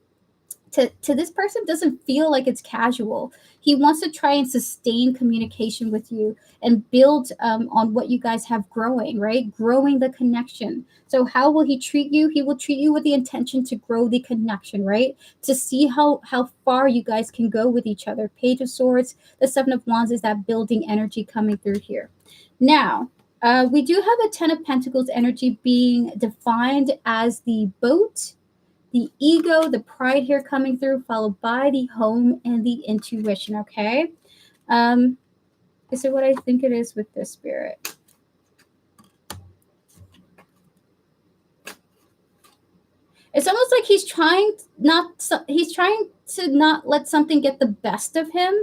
[SPEAKER 1] this person doesn't feel like it's casual. He wants to try and sustain communication with you and build on what you guys have growing, right? Growing the connection. So how will he treat you? He will treat you with the intention to grow the connection, right? To see how far you guys can go with each other. Page of Swords, the 7 of Wands is that building energy coming through here. Now, we do have a 10 of Pentacles energy being defined as the boat, the ego, the pride here coming through, followed by the home and the intuition, okay? Is it what I think it is with this, Spirit? It's almost like he's trying to not let something get the best of him,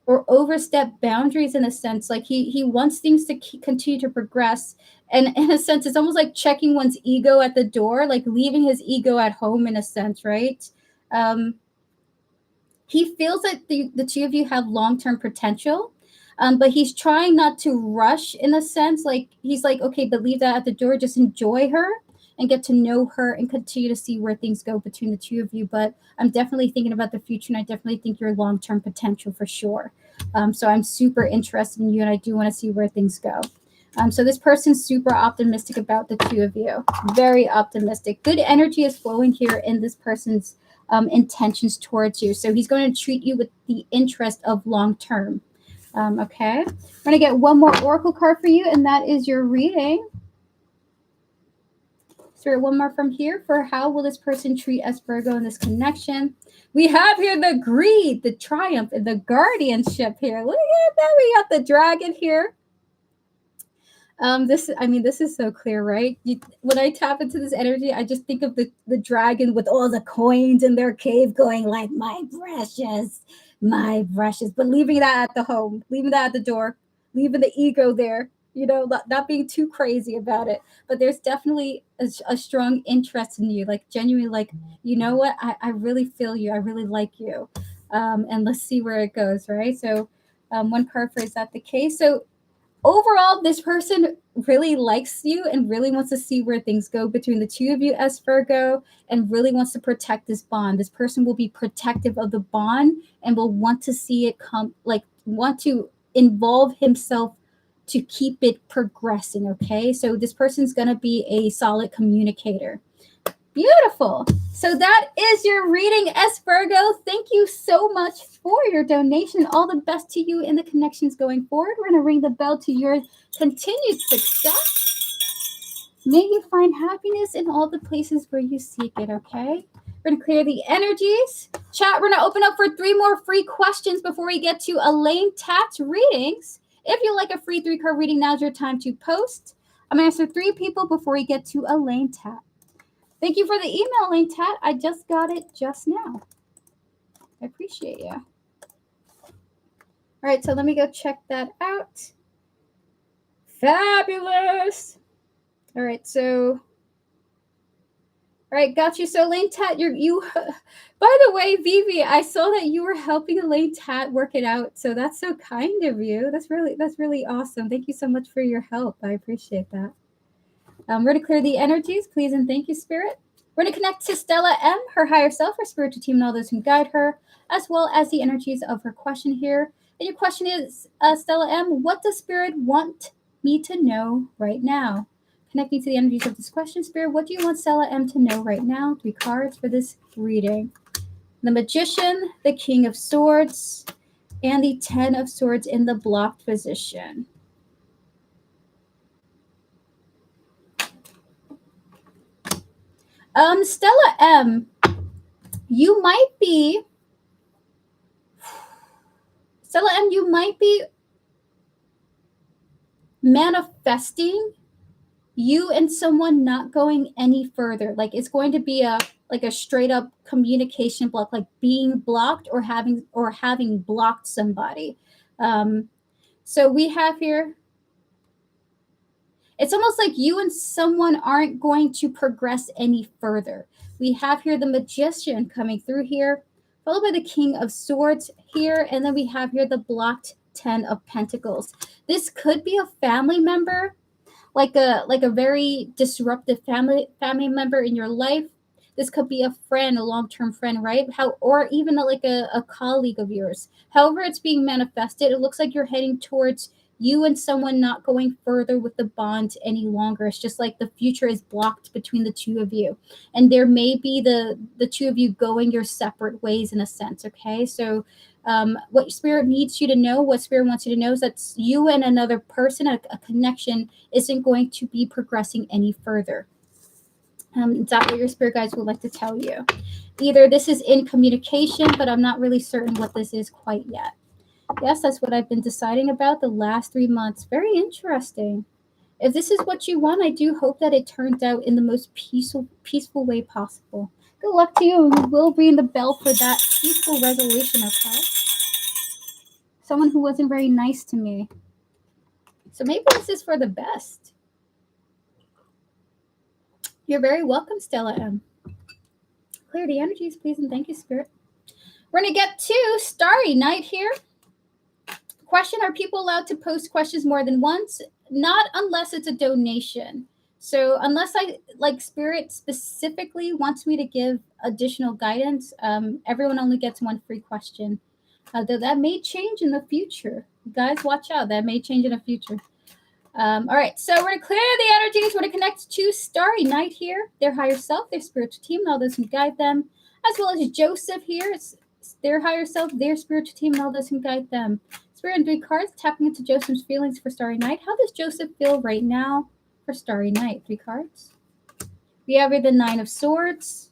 [SPEAKER 1] or overstep boundaries in a sense. Like he wants things to continue to progress. And in a sense, it's almost like checking one's ego at the door, like leaving his ego at home in a sense, right? He feels that the two of you have long-term potential, but he's trying not to rush in a sense. Like he's like, okay, but leave that at the door. Just enjoy her and get to know her and continue to see where things go between the two of you. But I'm definitely thinking about the future, and I definitely think you're long-term potential for sure. So I'm super interested in you, and I do want to see where things go. So this person's super optimistic about the two of you. Very optimistic. Good energy is flowing here in this person's intentions towards you. So he's going to treat you with the interest of long-term. Okay. I'm going to get one more oracle card for you, and that is your reading. Spirit, one more from here for how will this person treat us, Virgo, in this connection. We have here the greed, the triumph, and the guardianship here. Look at that. We got the dragon here. This is so clear, right? When I tap into this energy, I just think of the dragon with all the coins in their cave going like, my precious, but leaving that at the home, leaving that at the door, leaving the ego there, not being too crazy about it. But there's definitely a strong interest in you, like genuinely, like, you know what, I really feel you, I really like you. And let's see where it goes, right? So one card for is that the case? So overall, this person really likes you and really wants to see where things go between the two of you as Virgo, and really wants to protect this bond. This person will be protective of the bond and will want to see it want to involve himself to keep it progressing, okay? So this person's going to be a solid communicator. Beautiful. So that is your reading, S. Virgo. Thank you so much for your donation. All the best to you in the connections going forward. We're going to ring the bell to your continued success. May you find happiness in all the places where you seek it, okay? We're going to clear the energies. Chat, we're going to open up for 3 more free questions before we get to Elaine Tat's readings. If you like a free 3-card reading, now's your time to post. I'm going to answer 3 people before we get to Elaine Tat. Thank you for the email, Elaine Tat. I just got it just now. I appreciate you. All right, so let me go check that out. Fabulous. All right, so... All right, got you. So Elaine Tat, you. By the way, Vivi, I saw that you were helping Elaine Tat work it out. So that's so kind of you. That's really awesome. Thank you so much for your help. I appreciate that. We're going to clear the energies, please, and thank you, Spirit. We're going to connect to Stella M, her higher self, her spiritual team, and all those who guide her, as well as the energies of her question here. And your question is, Stella M, what does Spirit want me to know right now? Connecting to the energies of this question, Spirit, what do you want Stella M to know right now? 3 cards for this reading. The Magician, the King of Swords, and the 10 of Swords in the blocked position. Stella M, you might be manifesting you and someone not going any further. Like it's going to be a straight up communication block, like being blocked or having blocked somebody. So we have here, it's almost like you and someone aren't going to progress any further. We have here the Magician coming through here, followed by the King of Swords here, and then we have here the blocked 10 of Pentacles. This could be a family member, like a very disruptive family member in your life. This could be a friend, a long-term friend, right? Or even a colleague of yours. However it's being manifested, it looks like you're heading towards you and someone not going further with the bond any longer. It's just like the future is blocked between the two of you. And there may be the two of you going your separate ways in a sense, okay? So what Spirit needs you to know, what Spirit wants you to know is that you and another person, a connection, isn't going to be progressing any further. Is that what your Spirit guides would like to tell you? Either this is in communication, but I'm not really certain what this is quite yet. Yes, that's what I've been deciding about the last 3 months. Very interesting. If this is what you want, I do hope that it turns out in the most peaceful way possible. Good luck to you, and we will ring the bell for that peaceful resolution, okay? Someone who wasn't very nice to me. So maybe this is for the best. You're very welcome, Stella M. Clear the energies, please, and thank you, Spirit. We're going to get to Starry Night here. Question, are people allowed to post questions more than once? Not unless it's a donation. So unless Spirit specifically wants me to give additional guidance, everyone only gets 1 free question. Though that may change in the future. Guys, watch out. That may change in the future. All right, so we're going to clear the energies. We're going to connect to Starry Night here, their higher self, their spiritual team, and all those who guide them, as well as Joseph here. It's their higher self, their spiritual team, and all those who guide them. Spirit and 3 cards, tapping into Joseph's feelings for Starry Night. How does Joseph feel right now for Starry Night? 3 cards. We have here the 9 of Swords,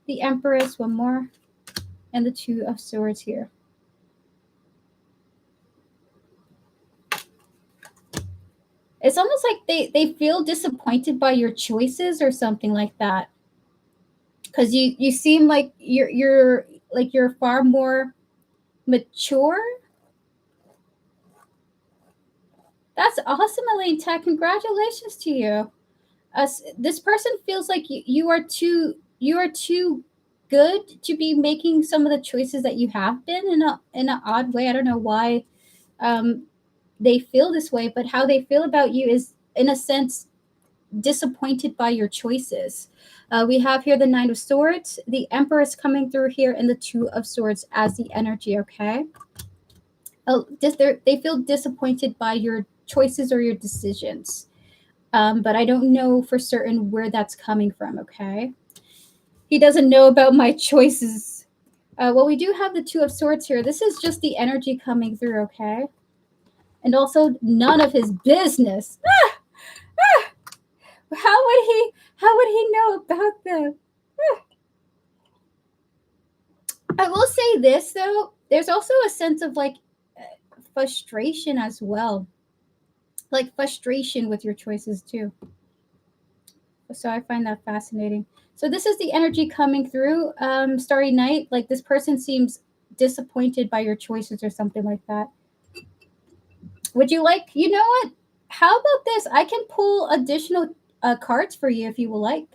[SPEAKER 1] the Empress, 1 more, and the 2 of Swords here. It's almost like they feel disappointed by your choices or something like that. Because you seem like you're far more mature. That's awesome, Elaine Tech. Congratulations to you. This person feels like you are too good to be making some of the choices that you have been in an odd way. I don't know why they feel this way, but how they feel about you is, in a sense, disappointed by your choices. We have here the 9 of Swords, the Empress coming through here, and the 2 of Swords as the energy, okay? They feel disappointed by your choices or your decisions. But I don't know for certain where that's coming from, okay? He doesn't know about my choices. Well, we do have the Two of Swords here. This is just the energy coming through, okay? And also none of his business. How would he know about them? I will say this though, there's also a sense of like frustration as well. Like frustration with your choices too. So I find that fascinating. So this is the energy coming through, Starry Night. Like this person seems disappointed by your choices or something like that. Would you like, you know what? How about this? I can pull additional cards for you if you will like.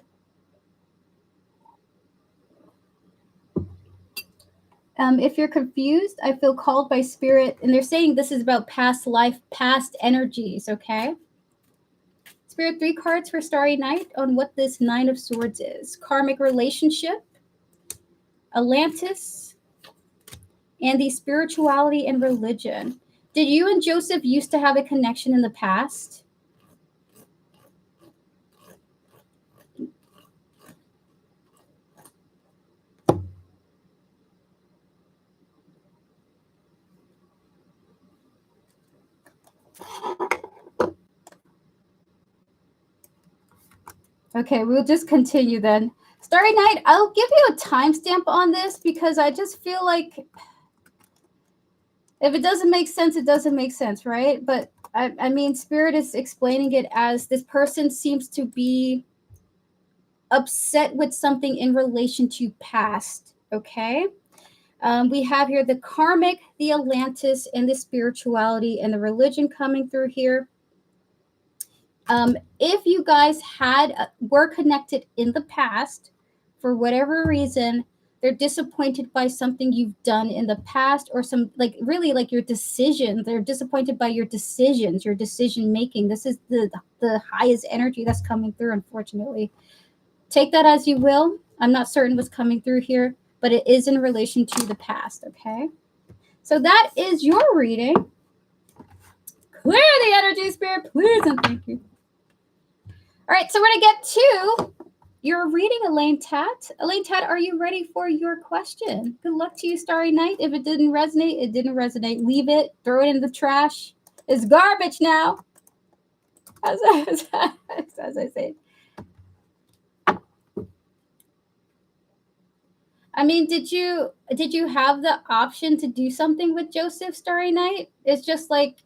[SPEAKER 1] If you're confused, I feel called by spirit. And they're saying this is about past life, past energies, okay? Spirit, 3 cards for Starry Night on what this Nine of Swords is. Karmic relationship, Atlantis, and the spirituality and religion. Did you and Joseph used to have a connection in the past? Okay, we'll just continue then. Starry Night, I'll give you a timestamp on this because I just feel like if it doesn't make sense, it doesn't make sense, right? But I mean, Spirit is explaining it as this person seems to be upset with something in relation to past, okay? We have here the karmic, the Atlantis, and the spirituality and the religion coming through here. If you guys were connected in the past, for whatever reason, they're disappointed by something you've done in the past or some like really like your decision. They're disappointed by your decisions, your decision making. This is the highest energy that's coming through, unfortunately. Take that as you will. I'm not certain what's coming through here, but it is in relation to the past, okay? So that is your reading. Clear the energy, Spirit, please, and thank you. All right, so we're going to get to your reading, Elaine Tat. Elaine Tat, are you ready for your question? Good luck to you, Starry Night. If it didn't resonate, it didn't resonate. Leave it. Throw it in the trash. It's garbage now. As I say. I mean, did you have the option to do something with Joseph, Starry Night? It's just like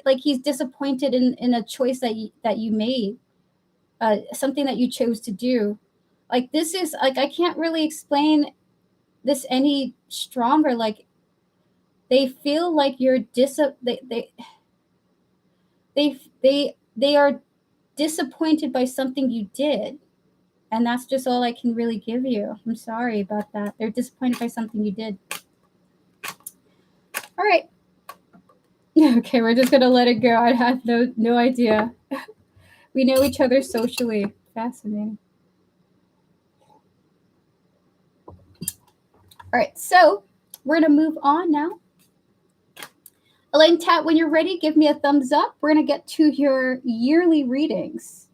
[SPEAKER 1] he's disappointed in a choice that you made. Something that you chose to do. Like this is like I can't really explain this any stronger. Like they feel like you're they are disappointed by something you did, and that's just all I can really give you. I'm sorry about that. They're disappointed by something you did. All right. Okay, we're just gonna let it go. I have no idea. We know each other socially. Fascinating. All right, so we're going to move on now. Elaine Tat, when you're ready, give me a thumbs up. We're going to get to your yearly readings.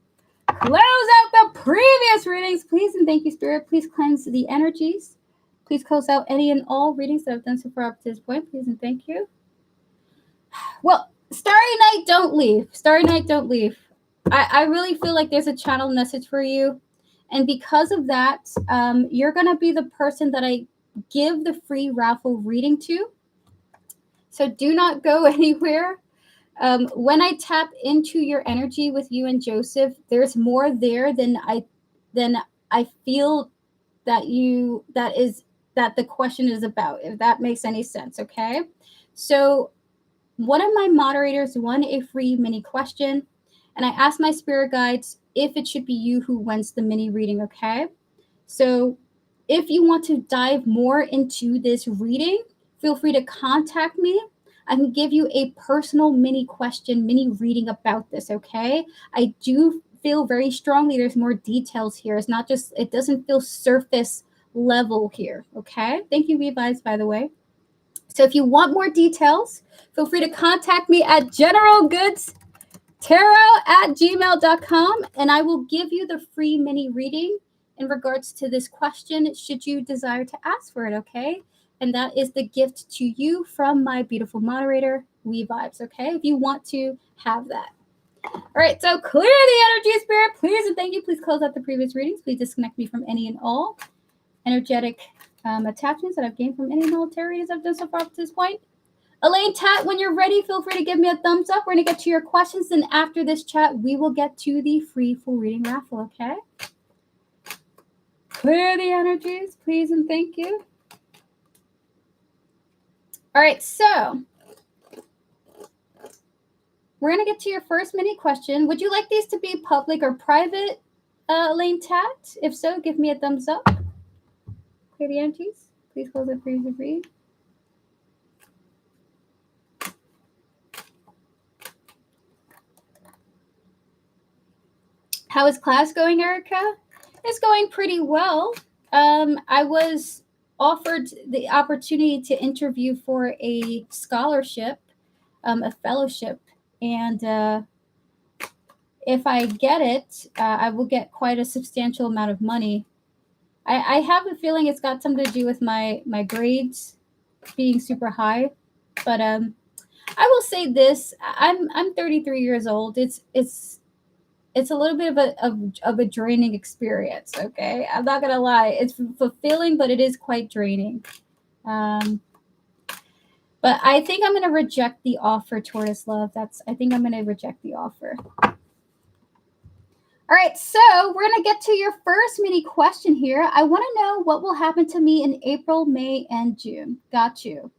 [SPEAKER 1] Close out the previous readings, please, and thank you, Spirit. Please cleanse the energies. Please close out any and all readings that I've done so far up to this point, please, and thank you. Well, Starry Night, don't leave. Starry Night, don't leave. I really feel like there's a channel message for you. And because of that, you're going to be the person that I give the free raffle reading to. So do not go anywhere. When I tap into your energy with you and Joseph, there's more there than I feel that the question is about, if that makes any sense, okay? So one of my moderators won a free mini question, and I asked my spirit guides if it should be you who wins the mini reading, okay? So if you want to dive more into this reading, feel free to contact me. I can give you a personal mini question, mini reading about this, okay? I do feel very strongly there's more details here. It's not just, it doesn't feel surface level here, okay? Thank you, Levi's, by the way. So if you want more details, feel free to contact me at General Goods tarot@gmail.com, and I will give you the free mini reading in regards to this question should you desire to ask for it, okay? And that is the gift to you from my beautiful moderator, We Vibes, okay? If you want to have that. All right, so clear the energy, spirit, please, and thank you. Please close out the previous readings. Please disconnect me from any and all energetic attachments that I've gained from any and all tarot readings I've done so far up to this point. Elaine, Tat, when you're ready, feel free to give me a thumbs up. We're going to get to your questions, and after this chat, we will get to the free full reading raffle, okay? Clear the energies, please, and thank you. All right, so we're going to get to your first mini question. Would you like these to be public or private, Elaine, Tat? If so, give me a thumbs up. Clear the energies. Please close the freezer read. How is class going, Erica? It's going pretty well. I was offered the opportunity to interview for a scholarship, a fellowship, and if I get it, I will get quite a substantial amount of money. I have a feeling it's got something to do with my grades being super high, but I will say this: I'm 33 years old. It's a little bit of a draining experience, okay? I'm not gonna lie. It's fulfilling, but it is quite draining. But I think I'm gonna reject the offer, Tortoise Love. I think I'm gonna reject the offer. All right, so we're gonna get to your first mini question here. I wanna know what will happen to me in April, May, and June. Got you.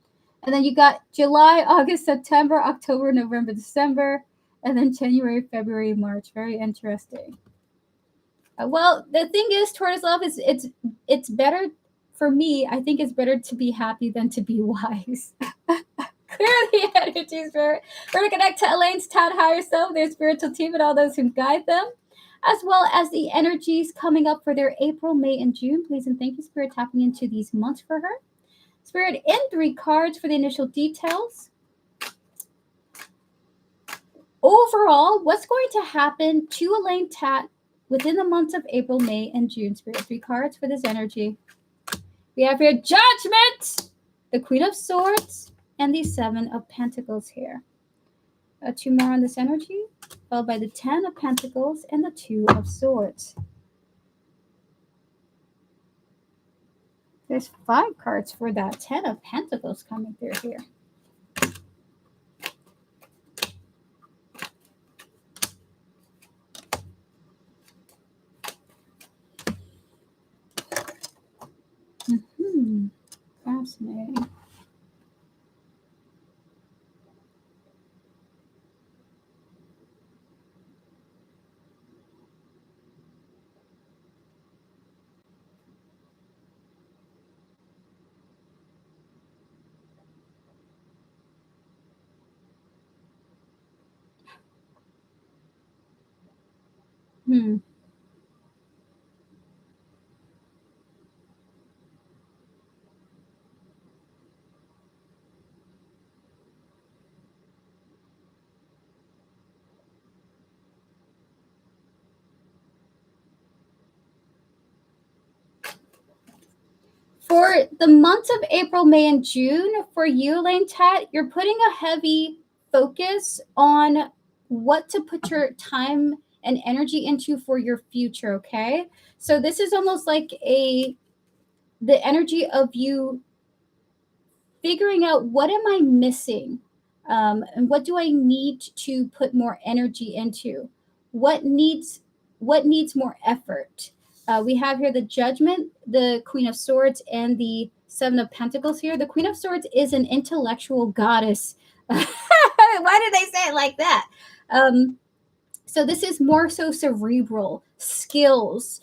[SPEAKER 1] And then you got July, August, September, October, November, December, and then January, February, March. Very interesting. Well, the thing is, Tortoise Love, is it's better for me. I think it's better to be happy than to be wise. Clear the energy, spirit. We're going to connect to Elaine's Tad higher self, their spiritual team, and all those who guide them, as well as the energies coming up for their April, May, and June. Please and thank you, Spirit, tapping into these months for her. Spirit, in 3 cards for the initial details. Overall, what's going to happen to Elaine Tat within the months of April, May, and June? Spirit, 3 cards for this energy. We have here Judgment, the Queen of Swords, and the 7 of Pentacles here. 2 more on this energy, followed by the 10 of Pentacles and the 2 of Swords. There's 5 cards for that 10 of Pentacles coming through here. Fascinating. For the months of April, May, and June, for you, Elaine Tat, you're putting a heavy focus on what to put your time and energy into for your future, okay? So this is almost like the energy of you figuring out, what am I missing? And what do I need to put more energy into? What needs more effort? We have here the Judgment, the Queen of Swords, and the 7 of Pentacles here. The Queen of Swords is an intellectual goddess. Why did they say it like that? So this is more so cerebral skills,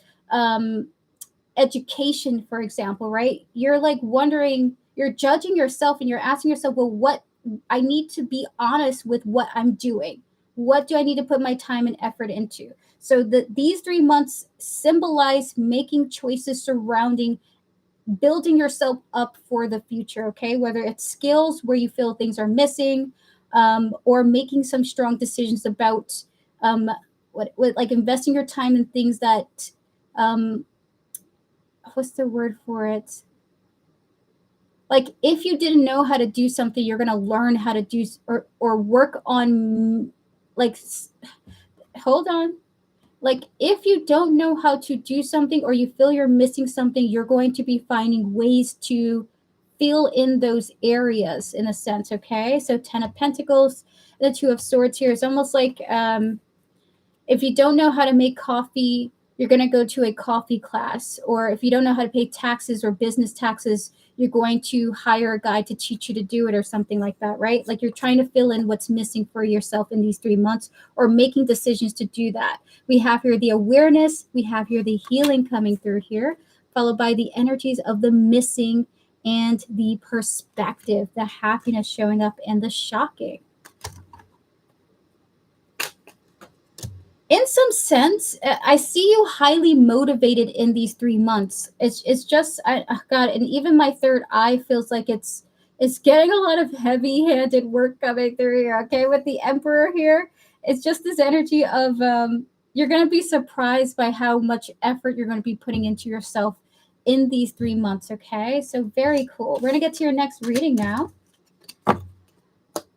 [SPEAKER 1] education, for example, right? You're like wondering, you're judging yourself and you're asking yourself, well, what I need to be honest with what I'm doing. What do I need to put my time and effort into? So these 3 months symbolize making choices surrounding building yourself up for the future, okay? Whether it's skills where you feel things are missing, or making some strong decisions about what like investing your time in things that what's the word for it? Like if you didn't know how to do something, you're going to learn how to do or work on like hold on. Like if you don't know how to do something or you feel you're missing something, you're going to be finding ways to fill in those areas in a sense, okay? So 10 of Pentacles, the 2 of Swords here is almost like if you don't know how to make coffee, you're going to go to a coffee class. Or if you don't know how to pay taxes or business taxes, you're going to hire a guy to teach you to do it or something like that, right? Like you're trying to fill in what's missing for yourself in these 3 months or making decisions to do that. We have here the awareness. We have here the healing coming through here, followed by the energies of the missing and the perspective, the happiness showing up and the shocking. In some sense, I see you highly motivated in these 3 months. It's just, God, and even my third eye feels like it's getting a lot of heavy-handed work coming through here. Okay, with the Emperor here, it's just this energy of you're going to be surprised by how much effort you're going to be putting into yourself in these 3 months. Okay, so very cool. We're going to get to your next reading now.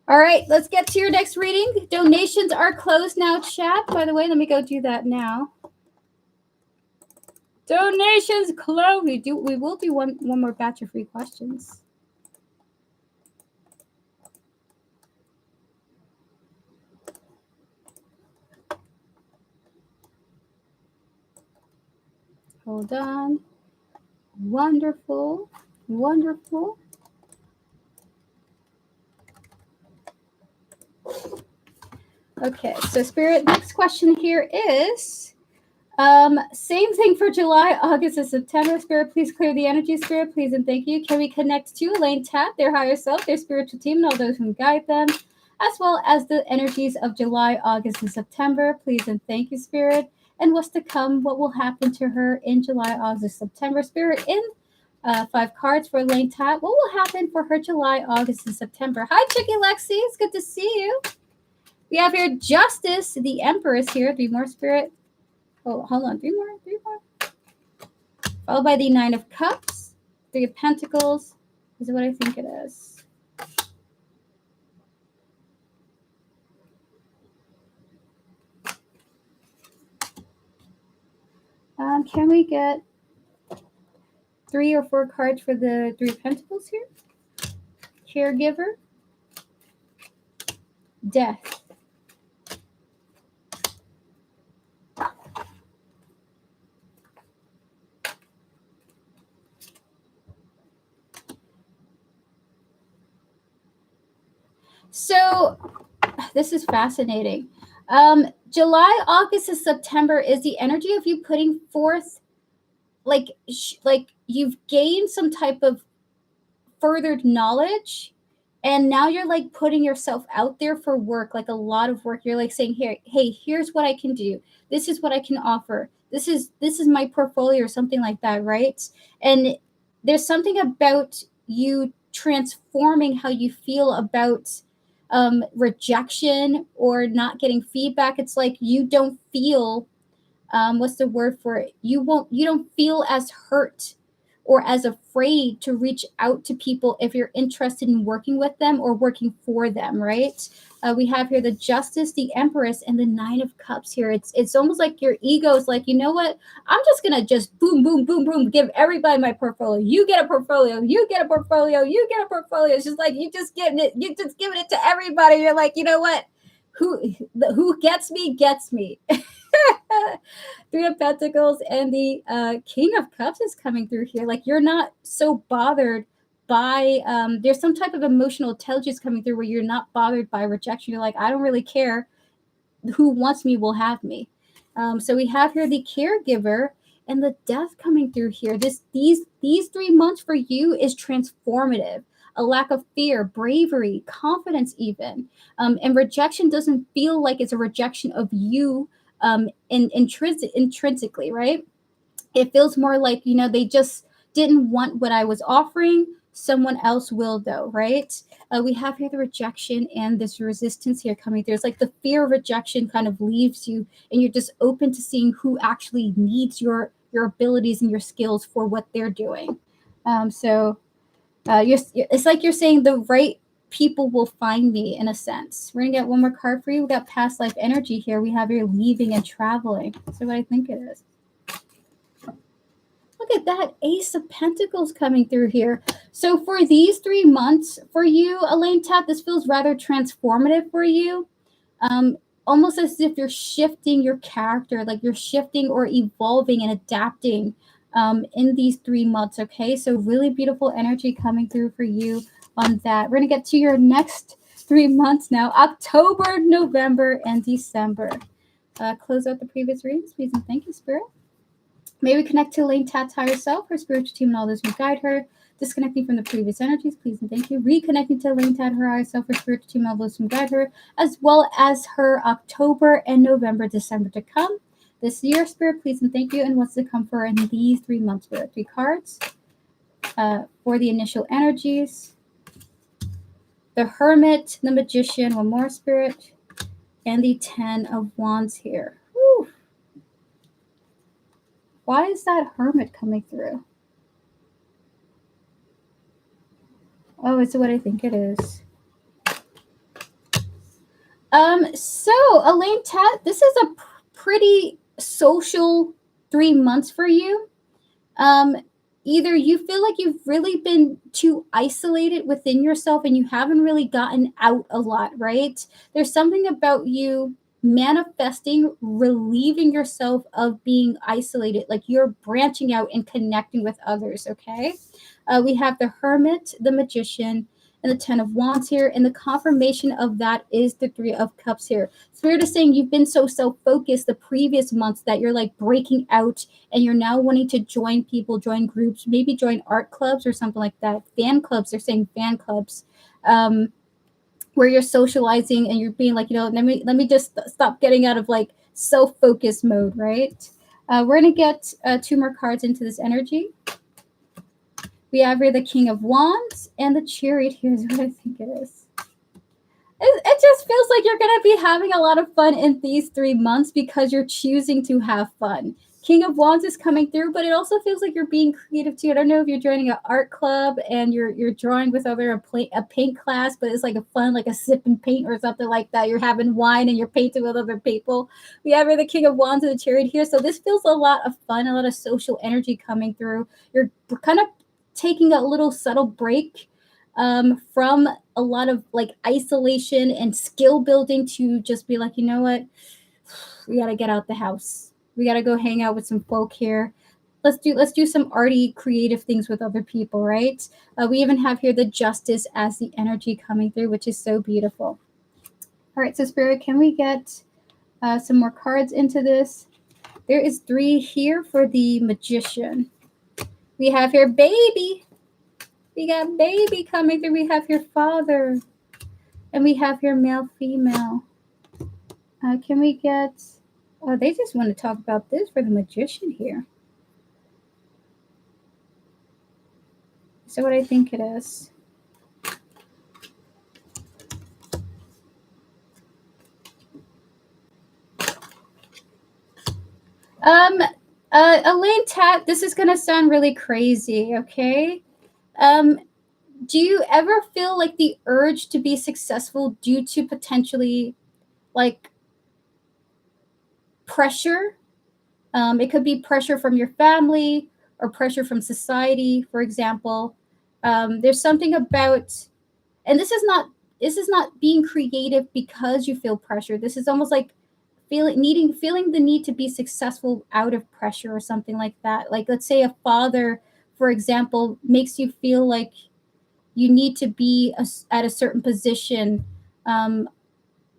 [SPEAKER 1] All right, let's get to your next reading. Donations are closed now, chat. By the way, let me go do that now. Donations closed. We will do one more batch of free questions. Hold on. Wonderful. Wonderful. Okay, so Spirit, next question here is same thing for July, August, and September. Spirit, please clear the energy. Spirit, please and thank you. Can we connect to Elaine Tat, their higher self, their spiritual team, and all those who guide them, as well as the energies of July, August, and September? Please and thank you, Spirit. And what's to come? What will happen to her in July, August, September? Spirit, in 5 cards for Elaine Tat. What will happen for her July, August, and September? Hi, Chicky Lexi. It's good to see you. We have here Justice. The Emperor is here. 3 more, Spirit. Oh, hold on. 3 more. Followed by the 9 of Cups. 3 of Pentacles. Is what I think it is. Can we get 3 or 4 cards for the 3 of Pentacles here? Caregiver. Death. So this is fascinating. July, August, and September is the energy of you putting forth, like you've gained some type of furthered knowledge, and now you're like putting yourself out there for work, like a lot of work. You're like saying, here, hey, here's what I can do. This is what I can offer. This is my portfolio or something like that, right? And there's something about you transforming how you feel about rejection or not getting feedback. It's like you don't feel what's the word for it? You don't feel as hurt or as afraid to reach out to people if you're interested in working with them or working for them, right? We have here the Justice, the Empress, and the 9 of Cups here. It's almost like your ego is like, you know what? I'm just gonna just boom, boom, boom, boom, give everybody my portfolio. You get a portfolio. You get a portfolio. You get a portfolio. It's just like you just giving it to everybody. You're like, you know what? Who gets me gets me. 3 of Pentacles and the King of Cups is coming through here. Like you're not so bothered by there's some type of emotional intelligence coming through where you're not bothered by rejection. You're like, I don't really care. Who wants me will have me. So we have here the Caregiver and the Death coming through here. These 3 months for you is transformative. A lack of fear, bravery, confidence even. And rejection doesn't feel like it's a rejection of you intrinsically, right? It feels more like, they just didn't want what I was offering, someone else will, though, right? We have here the rejection and this resistance here coming through. It's like the fear of rejection kind of leaves you, and you're just open to seeing who actually needs your abilities and your skills for what they're doing. It's like you're saying the right people will find me, in a sense. We're gonna get one more card for you. We got past life energy here. We have your leaving and traveling. So what I think it is. Look at that Ace of Pentacles coming through here. So for these 3 months for you, Elaine Tat, this feels rather transformative for you. Almost as if you're shifting your character, like you're shifting or evolving and adapting in these 3 months, okay? So really beautiful energy coming through for you on that. We're going to get to your next 3 months now, October, November, and December. Close out the previous readings, please, and thank you, Spirit. May we connect to Elaine Tat's higher self, her spiritual team, and all those who guide her. Disconnecting from the previous energies, please and thank you. Reconnecting to Elaine Tat, her higher self, her spiritual team, and all those who guide her, as well as her October and November, December to come. This year, Spirit, please and thank you. And what's to come for her in these 3 months, Spirit? 3 cards for the initial energies. The Hermit, the Magician, one more, Spirit, and the 10 of Wands here. Whew. Why is that Hermit coming through? Oh, it's what I think it is. So Elaine Tat, this is a pretty social 3 months for you. Either you feel like you've really been too isolated within yourself and you haven't really gotten out a lot, right? There's something about you manifesting, relieving yourself of being isolated, like you're branching out and connecting with others, okay? We have the Hermit, the Magician, and the 10 of Wands here, and the confirmation of that is the 3 of Cups here. Spirit is saying you've been so self-focused the previous months that you're like breaking out and you're now wanting to join people, join groups, maybe join art clubs or something like that. Fan clubs, they're saying fan clubs, where you're socializing and you're being like, let me just stop getting out of like self-focus mode, right? We're going to get 2 more cards into this energy. We have here the King of Wands and the Chariot. Here's what I think it is. It just feels like you're going to be having a lot of fun in these 3 months because you're choosing to have fun. King of Wands is coming through, but it also feels like you're being creative too. I don't know if you're joining an art club and you're drawing with a paint class, but it's like a fun, like a sip and paint or something like that. You're having wine and you're painting with other people. We have here the King of Wands and the Chariot here. So this feels a lot of fun, a lot of social energy coming through. You're kind of taking a little subtle break from a lot of like isolation and skill building to just be like, you know what? We got to get out the house. We got to go hang out with some folk here. Let's do some arty, creative things with other people, right? We even have here the Justice as the energy coming through, which is so beautiful. All right, so Spirit, can we get some more cards into this? There is 3 here for the Magician. We have here baby. We got baby coming through. We have here father. And we have here male, female. Can we get... Oh, they just want to talk about this for the Magician here. So what I think it is. Elaine Tat, this is going to sound really crazy, okay? Do you ever feel like the urge to be successful due to potentially like pressure? It could be pressure from your family or pressure from society, for example. There's something about, and this is not being creative because you feel pressure. This is almost like feeling the need to be successful out of pressure or something like that. Like let's say a father, for example, makes you feel like you need to be at a certain position,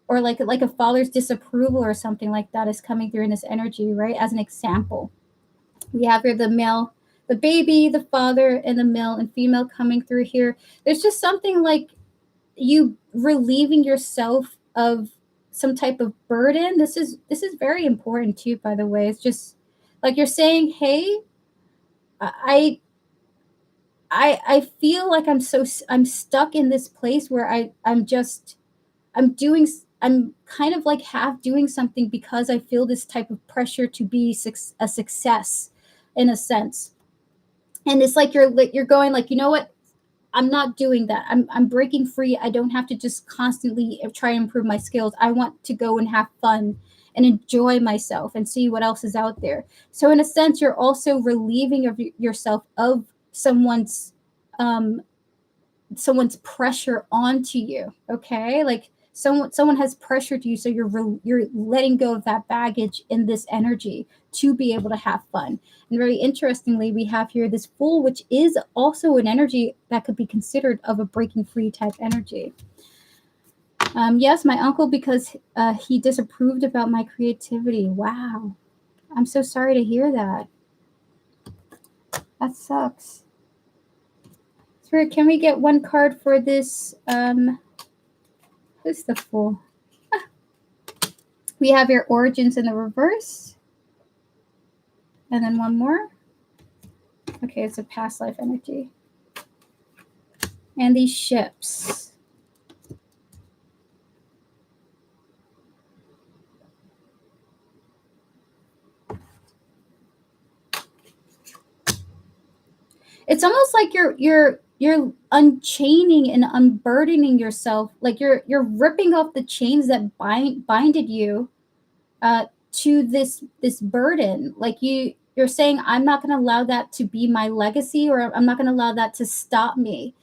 [SPEAKER 1] or like a father's disapproval or something like that is coming through in this energy, right? As an example, we have here the male, the baby, the father, and the male and female coming through here. There's just something like you relieving yourself of some type of burden. This is very important too, by the way. It's just like you're saying, hey, I feel like I'm stuck in this place where I'm kind of like half doing something because I feel this type of pressure to be a success in a sense. And it's like you're going like, you know what? I'm not doing that. I'm breaking free. I don't have to just constantly try and improve my skills. I want to go and have fun and enjoy myself and see what else is out there. So in a sense, you're also relieving of yourself of someone's um, someone's pressure onto you. Okay, like someone has pressured you, so you're letting go of that baggage in this energy to be able to have fun. And very interestingly, we have here this Fool, which is also an energy that could be considered of a breaking free type energy. Yes, my uncle, because he disapproved about my creativity. Wow, I'm so sorry to hear that. That sucks. Spirit, can we get one card for this? Who's the Fool? We have your origins in the reverse. And then one more. Okay, it's a past life energy. And these ships. It's almost like you're unchaining and unburdening yourself. Like you're ripping off the chains that binded you to this burden. Like you're saying, I'm not going to allow that to be my legacy, or I'm not going to allow that to stop me.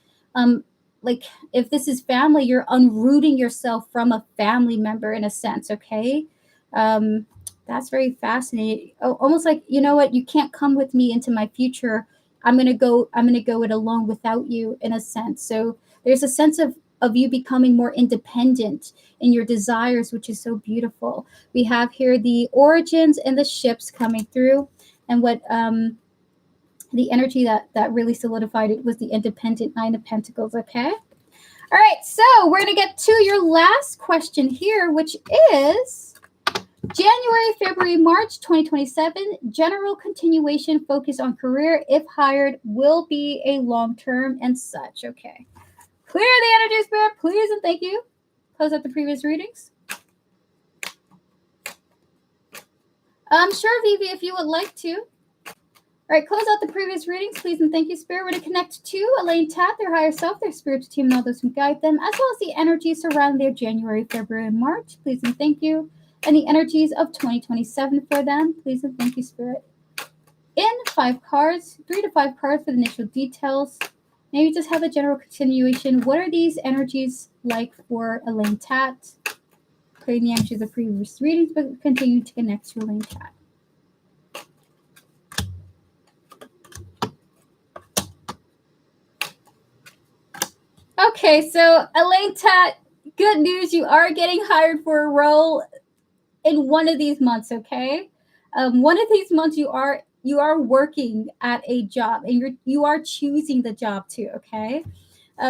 [SPEAKER 1] Like if this is family, you're unrooting yourself from a family member in a sense. Okay. That's very fascinating. Almost like, you know what, you can't come with me into my future. I'm gonna go it alone without you in a sense. So there's a sense of you becoming more independent in your desires, which is so beautiful. We have here the origins and the ships coming through, and what the energy that really solidified it was the independent Nine of Pentacles. Okay. All right, so we're gonna get to your last question here, which is January, February, March 2027, general continuation, focus on career, if hired, will be a long-term and such. Okay. Clear the energy, Spirit, please, and thank you. Close out the previous readings. Sure, Vivi, if you would like to. All right, close out the previous readings, please, and thank you, Spirit. We're going to connect to Elaine Tat, their higher self, their spiritual team, and all those who guide them, as well as the energies surrounding their January, February, and March, please, and thank you. And the energies of 2027 for them, please, and thank you, Spirit. In 5 cards, 3 to 5 cards for the initial details. Maybe just have a general continuation. What are these energies like for Elaine Tat? Clearing the energies of previous readings, but continue to connect to Elaine Tat. Okay, so Elaine Tat, good news. You are getting hired for a role in one of these months, okay? One of these months you are working at a job, and you are choosing the job too, okay?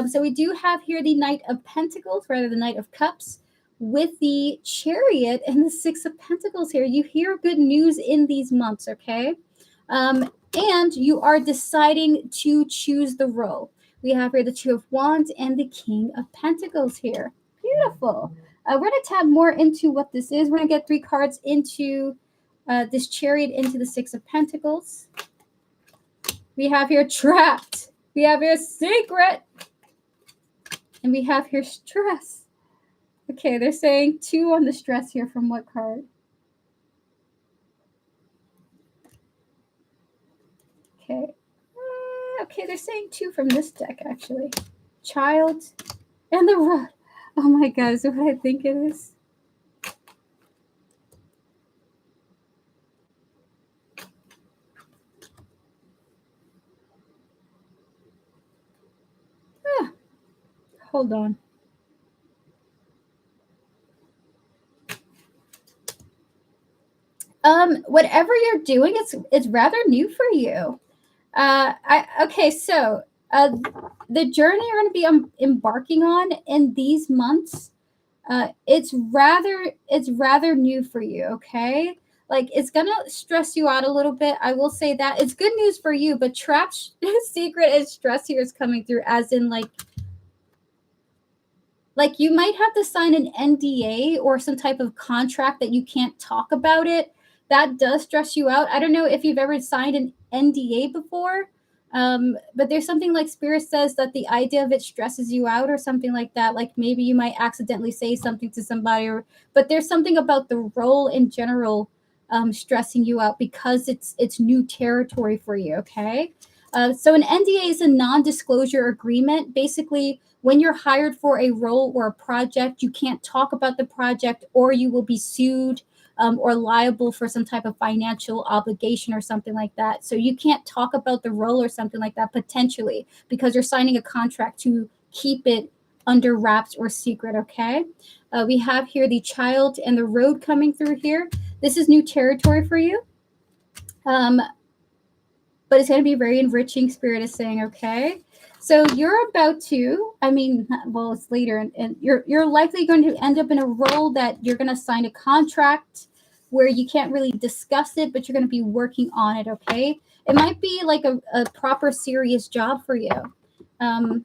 [SPEAKER 1] So we do have here the Knight of Pentacles, rather the Knight of Cups, with the Chariot and the Six of Pentacles here. You hear good news in these months, okay? And you are deciding to choose the role. We have here the Two of Wands and the King of Pentacles here. Beautiful. We're going to tab more into what this is. We're going to get 3 cards into this Chariot, into the Six of Pentacles. We have here Trapped. We have here Secret. And we have here Stress. Okay, they're saying 2 on the stress here from what card? Okay. Okay, they're saying 2 from this deck, actually. Child and the Rod. Oh my God, is that what I think it is? Hold on. Whatever you're doing, it's rather new for you. Okay, so the journey you're going to be embarking on in these months, it's rather new for you. Okay, Like, it's going to stress you out a little bit. I will say that. It's good news for you, but trap secret and stress here is coming through, as in like you might have to sign an NDA or some type of contract that you can't talk about it. That does stress you out. I don't know if you've ever signed an NDA before, but there's something like Spirit says that the idea of it stresses you out or something like that. Like maybe you might accidentally say something to somebody, but there's something about the role in general stressing you out because it's new territory for you, okay? So an NDA is a non-disclosure agreement. Basically, when you're hired for a role or a project, you can't talk about the project or you will be sued or liable for some type of financial obligation or something like that. So you can't talk about the role or something like that potentially because you're signing a contract to keep it under wraps or secret, okay? We have here the child and the road coming through here. This is new territory for you. But it's going to be very enriching, Spirit is saying, okay? So you're about to, well, it's later, and you're likely going to end up in a role that you're going to sign a contract where you can't really discuss it, but you're going to be working on it, okay? It might be like a proper serious job for you. And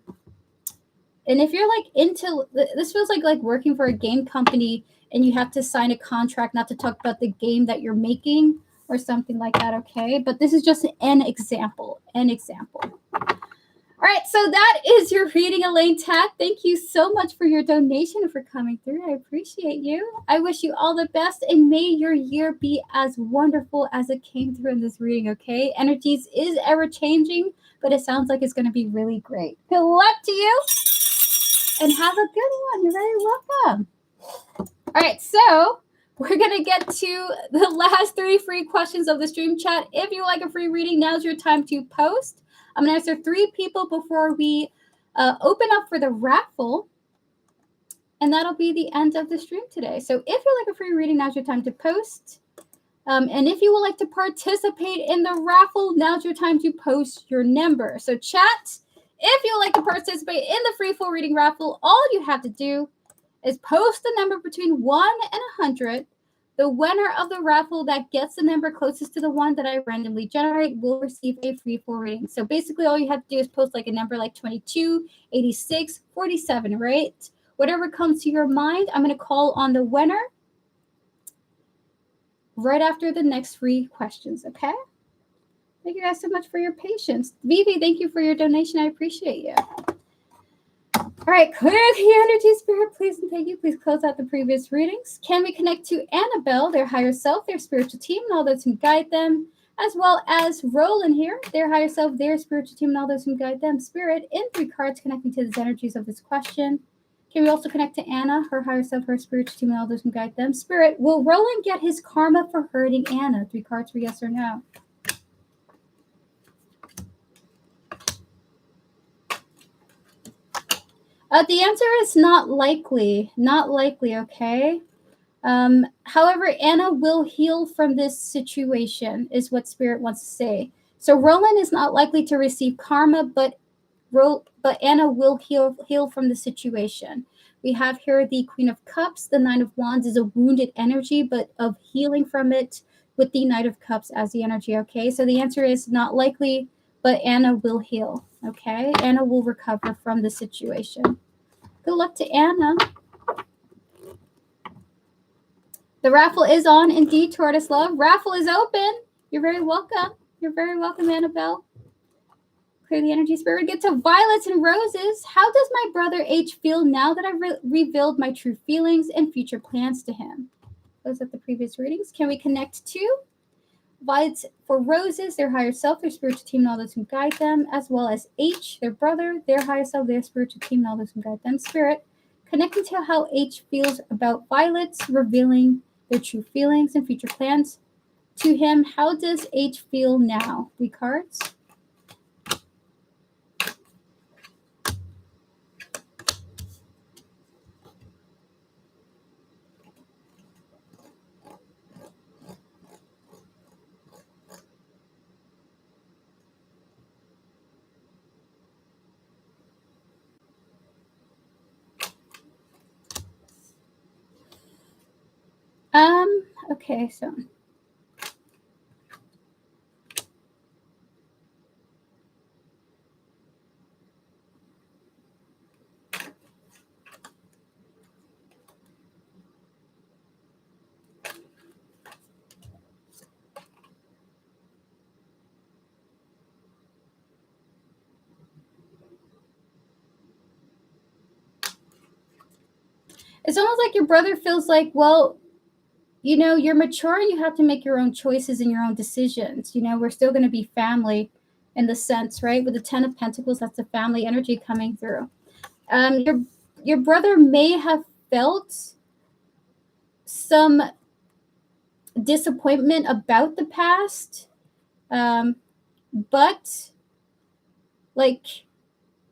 [SPEAKER 1] if you're like into, this feels like working for a game company and you have to sign a contract not to talk about the game that you're making or something like that, okay? But this is just an example, All right, so that is your reading, Elaine Tat. Thank you so much for your donation and for coming through. I appreciate you. I wish you all the best, and may your year be as wonderful as it came through in this reading, okay? Energies is ever-changing, but it sounds like it's going to be really great. Good luck to you, and have a good one. You're very welcome. All right, so we're going to get to the last 3 free questions of the stream chat. If you like a free reading, now's your time to post. I'm going to answer 3 people before we open up for the raffle. And that'll be the end of the stream today. So if you like a free reading, now's your time to post. And if you would like to participate in the raffle, now's your time to post your number. So chat, if you would like to participate in the free full reading raffle, all you have to do is post the number between 1 and 100. The winner of the raffle that gets the number closest to the one that I randomly generate will receive a free full reading. So basically all you have to do is post like a number like 22, 86, 47, right? Whatever comes to your mind, I'm going to call on the winner right after the next free questions, okay? Thank you guys so much for your patience. Vivi, thank you for your donation. I appreciate you. All right, clear the energy, Spirit, please, and thank you. Please close out the previous readings. Can we connect to Annabelle, their higher self, their spiritual team, and all those who guide them, as well as Roland here, their higher self, their spiritual team, and all those who guide them. Spirit, in 3 cards connecting to the energies of this question. Can we also connect to Anna, her higher self, her spiritual team, and all those who guide them? Spirit, will Roland get his karma for hurting Anna? 3 cards for yes or no. The answer is not likely. Not likely, okay? However, Anna will heal from this situation, is what Spirit wants to say. So Roland is not likely to receive karma, but Anna will heal from the situation. We have here the Queen of Cups. The 9 of Wands is a wounded energy, but of healing from it with the Knight of Cups as the energy, okay? So the answer is not likely, but Anna will heal, okay? Anna will recover from the situation. Good luck to Anna. The raffle is on, indeed, Tortoise Love. Raffle is open. You're very welcome. You're very welcome, Annabelle. Clear the energy, Spirit. Get to Violets and Roses. How does my brother H feel now that I've revealed my true feelings and future plans to him? Those are the previous readings. Can we connect to Violets for Roses, their higher self, their spiritual team, and all those who guide them, as well as H, their brother, their higher self, their spiritual team, and all those who guide them. Spirit, connecting to how H feels about Violets, revealing their true feelings and future plans to him. How does H feel now? 3 cards. Okay, so It's almost like your brother feels like, well, you know, you're mature and you have to make your own choices and your own decisions. You know, we're still going to be family in the sense, right? With the 10 of Pentacles, that's the family energy coming through. Your brother may have felt some disappointment about the past, but like,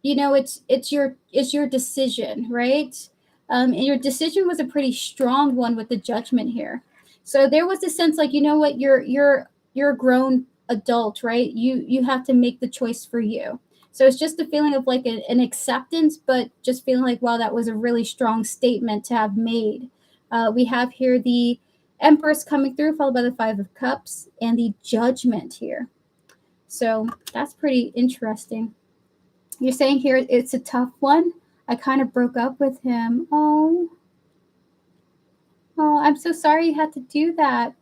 [SPEAKER 1] you know, it's your decision, right? And your decision was a pretty strong one with the Judgment here. So there was a sense like, you know what, you're a grown adult, right? You have to make the choice for you. So it's just a feeling of like an acceptance, but just feeling like, wow, that was a really strong statement to have made. We have here the Empress coming through, followed by the Five of Cups and the Judgment here. So that's pretty interesting. You're saying here it's a tough one. I kind of broke up with him. Oh, I'm so sorry you had to do that.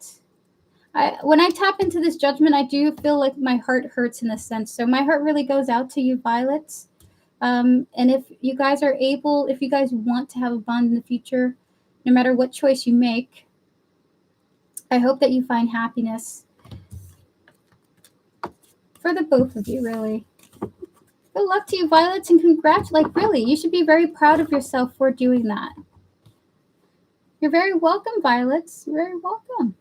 [SPEAKER 1] When I tap into this Judgment, I do feel like my heart hurts in a sense. So my heart really goes out to you, Violets. And if you guys are able, if you guys want to have a bond in the future, no matter what choice you make, I hope that you find happiness for the both of you, really. Good luck to you, Violets, and congrats. Like, really, you should be very proud of yourself for doing that. You're very welcome, Violets. You're very welcome.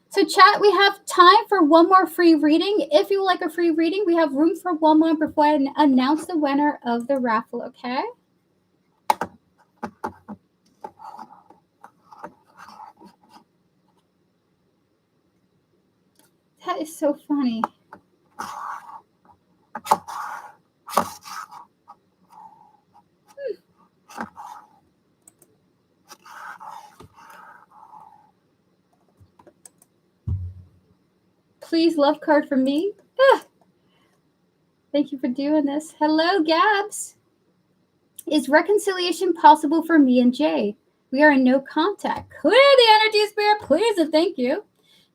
[SPEAKER 1] So, chat, we have time for one more free reading. If you would like a free reading, we have room for one more before I announce the winner of the raffle, okay? That is so funny. Please, love card from me. Ah. Thank you for doing this. Hello, Gabs. Is reconciliation possible for me and Jay? We are in no contact. Clear the energy, Spirit, please, and thank you.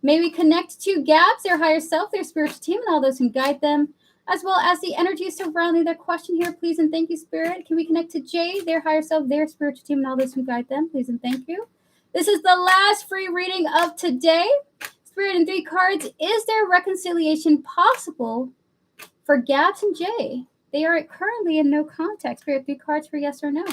[SPEAKER 1] May we connect to Gabs, their higher self, their spiritual team, and all those who guide them, as well as the energy surrounding their question here, please, and thank you, Spirit. Can we connect to Jay, their higher self, their spiritual team, and all those who guide them, please, and thank you. This is the last free reading of today. Spirit and 3 cards. Is there reconciliation possible for Gabs and Jay? They are currently in no contact. Spirit, 3 cards for yes or no.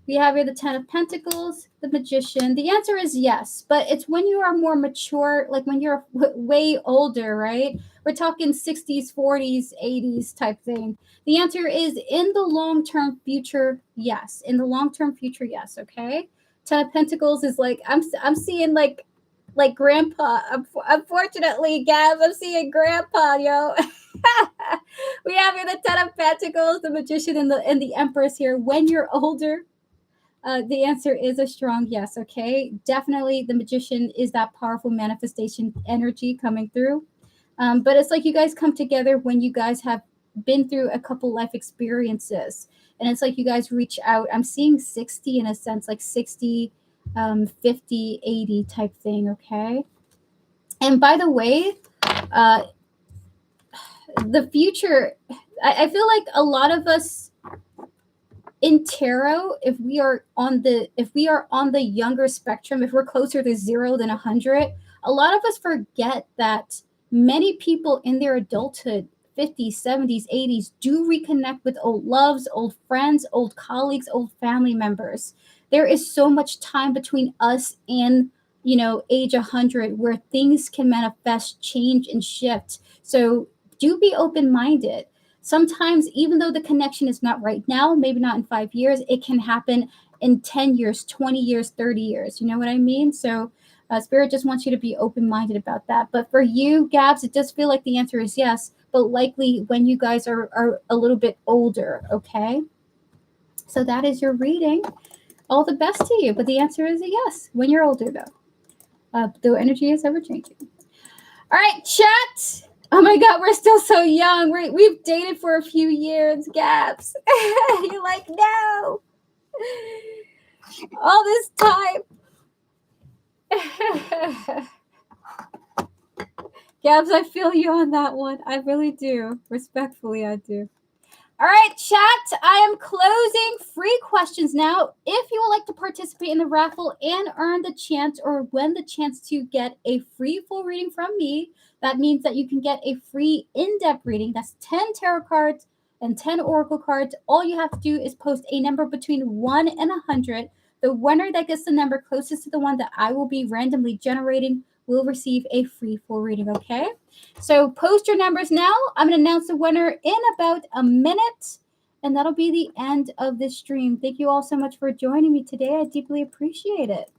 [SPEAKER 1] We have here the 10 of Pentacles, the Magician. The answer is yes, but it's when you are more mature, like when you're way older, right? We're talking 60s, 40s, 80s type thing. The answer is in the long-term future, yes. In the long-term future, yes, okay? 10 of Pentacles is like, I'm seeing like grandpa. Unfortunately, Gab, I'm seeing grandpa, yo. We have here the 10 of Pentacles, the Magician, and the Empress here. When you're older, the answer is a strong yes, okay? Definitely the Magician is that powerful manifestation energy coming through. But it's like you guys come together when you guys have been through a couple life experiences. And it's like you guys reach out. I'm seeing 60 in a sense, like 60, 50, 80 type thing, okay? And by the way, the future, I feel like a lot of us in tarot, if we are on the younger spectrum, if we're closer to 0 than 100, a lot of us forget that many people in their adulthood, 50s, 70s, 80s, do reconnect with old loves, old friends, old colleagues, old family members. There is so much time between us and, you know, age 100 where things can manifest, change, and shift. So do be open-minded. Sometimes, even though the connection is not right now, maybe not in 5 years, it can happen in 10 years, 20 years, 30 years. You know what I mean? So Spirit just wants you to be open-minded about that. But for you, Gabs, it does feel like the answer is yes, but likely when you guys are a little bit older, okay? So that is your reading. All the best to you, but the answer is a yes when you're older, though. The energy is ever-changing. All right, chat. Oh my God, we're still so young. We've dated for a few years, Gabs. You're like, no. All this time. Gabs, I feel you on that one. I really do. Respectfully, I do. All right, chat, I am closing free questions now. If you would like to participate in the raffle and earn the chance or win the chance to get a free full reading from me, that means that you can get a free in-depth reading. That's 10 tarot cards and 10 oracle cards. All you have to do is post a number between 1 and 100. The winner that gets the number closest to the one that I will be randomly generating will receive a free full reading, okay? So post your numbers now. I'm going to announce the winner in about a minute, and that'll be the end of this stream. Thank you all so much for joining me today. I deeply appreciate it.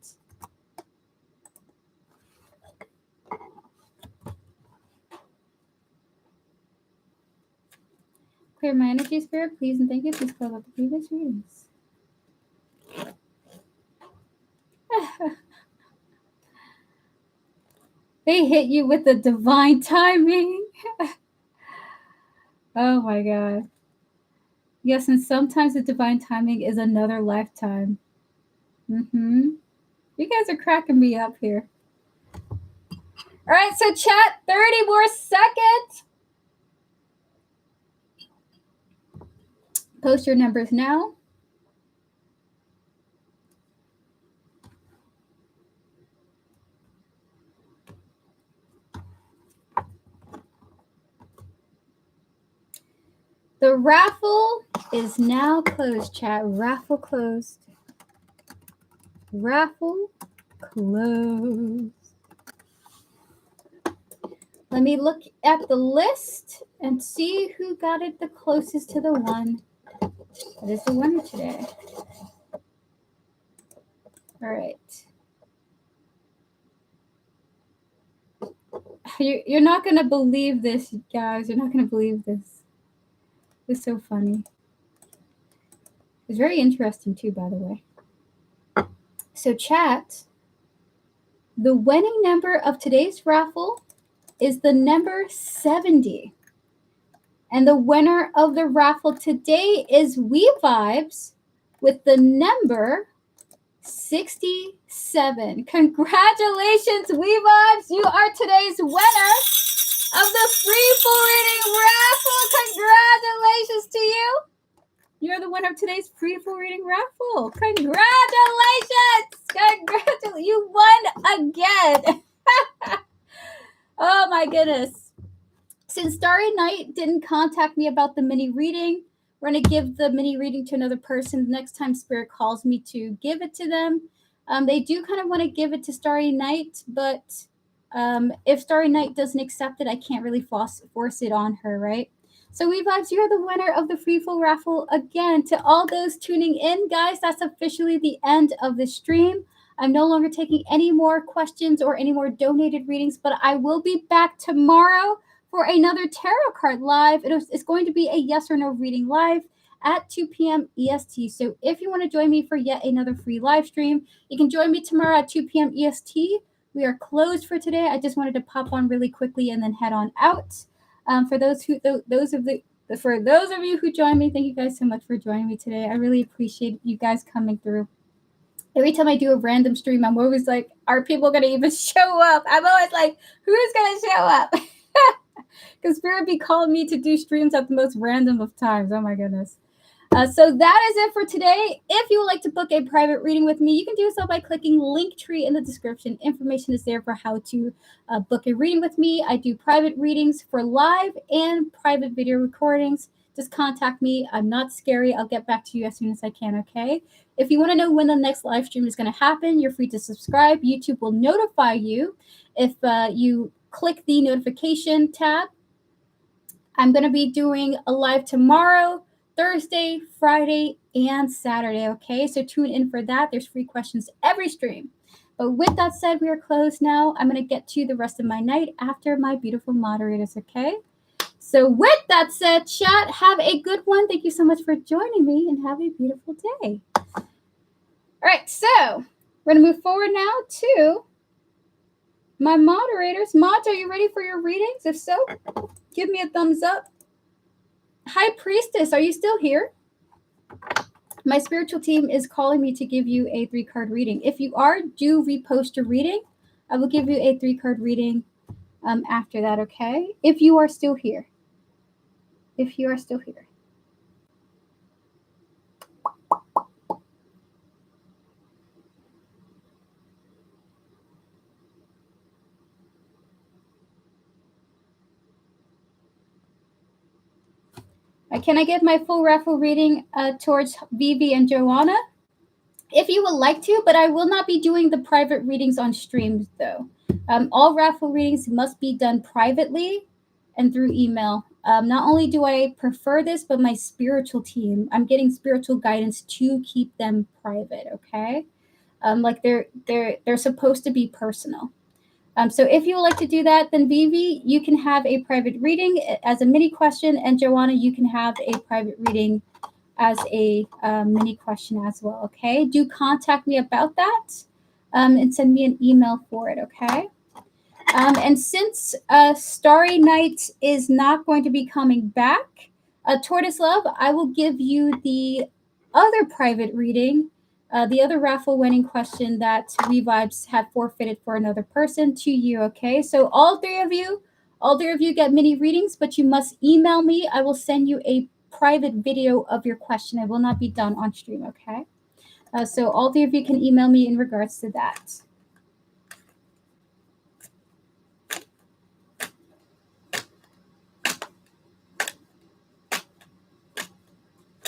[SPEAKER 1] Clear my energy, Spirit, please, and thank you. Please close out the previous readings. They hit you with the divine timing. Oh my God. Yes, and sometimes the divine timing is another lifetime. You guys are cracking me up here. All right, so chat, 30 more seconds. Post your numbers now. The raffle is now closed, chat. Raffle closed. Raffle closed. Let me look at the list and see who got it the closest to the one that is the winner today. All right. You're not going to believe this, guys. You're not going to believe this. It's so funny. It's very interesting, too, by the way. So, chat, the winning number of today's raffle is the number 70. And the winner of the raffle today is We Vibes with the number 67. Congratulations, We Vibes. You are today's winner of the free full reading raffle. Congratulations to you. You're the winner of today's free full reading raffle. Congratulations. Congratulations. You won again. Oh my goodness. Since Starry Night didn't contact me about the mini reading, we're going to give the mini reading to another person. Next time Spirit calls me to give it to them. They do kind of want to give it to Starry Night, but if Starry Night doesn't accept it, I can't really force it on her, right? So We Vibes, you're the winner of the free full raffle again. To all those tuning in, guys, that's officially the end of the stream. I'm no longer taking any more questions or any more donated readings, but I will be back tomorrow for another tarot card live. It's going to be a yes or no reading live at 2 p.m. EST. So if you want to join me for yet another free live stream, you can join me tomorrow at 2 p.m. EST. We are closed for today. I just wanted to pop on really quickly and then head on out. For those of you who joined me, thank you guys so much for joining me today. I really appreciate you guys coming through. Every time I do a random stream, I'm always like, are people going to even show up? I'm always like, who's going to show up? Because Spirit be calling me to do streams at the most random of times. Oh my goodness. So that is it for today. If you would like to book a private reading with me, you can do so by clicking Linktree in the description. Information is there for how to book a reading with me. I do private readings for live and private video recordings. Just contact me. I'm not scary. I'll get back to you as soon as I can, okay? If you want to know when the next live stream is going to happen, you're free to subscribe. YouTube will notify you if you click the notification tab. I'm going to be doing a live tomorrow, Thursday, Friday, and Saturday, okay? So tune in for that. There's free questions every stream. But with that said, we are closed now. I'm going to get to the rest of my night after my beautiful moderators, okay? So with that said, chat, have a good one. Thank you so much for joining me, and have a beautiful day. All right, so we're going to move forward now to my moderators. Mods, are you ready for your readings? If so, give me a thumbs up. High Priestess, are you still here? My spiritual team is calling me to give you a 3-card reading. If you are, do repost your reading. I will give you a 3-card reading after that, okay? If you are still here. If you are still here. Can I give my full raffle reading towards Vivi and Joanna? If you would like to, but I will not be doing the private readings on streams, though. All raffle readings must be done privately and through email. Not only do I prefer this, but my spiritual team, I'm getting spiritual guidance to keep them private, okay? Like they're supposed to be personal. So if you would like to do that, then Vivi, you can have a private reading as a mini question, and Joanna, you can have a private reading as a mini question as well, okay? Do contact me about that and send me an email for it, okay? And since Starry Night is not going to be coming back, Tortoise Love, I will give you the other private reading, the other raffle winning question that Revibes have forfeited for another person to you, okay? So all three of you get mini readings, but you must email me. I will send you a private video of your question. It will not be done on stream, okay? So all three of you can email me in regards to that.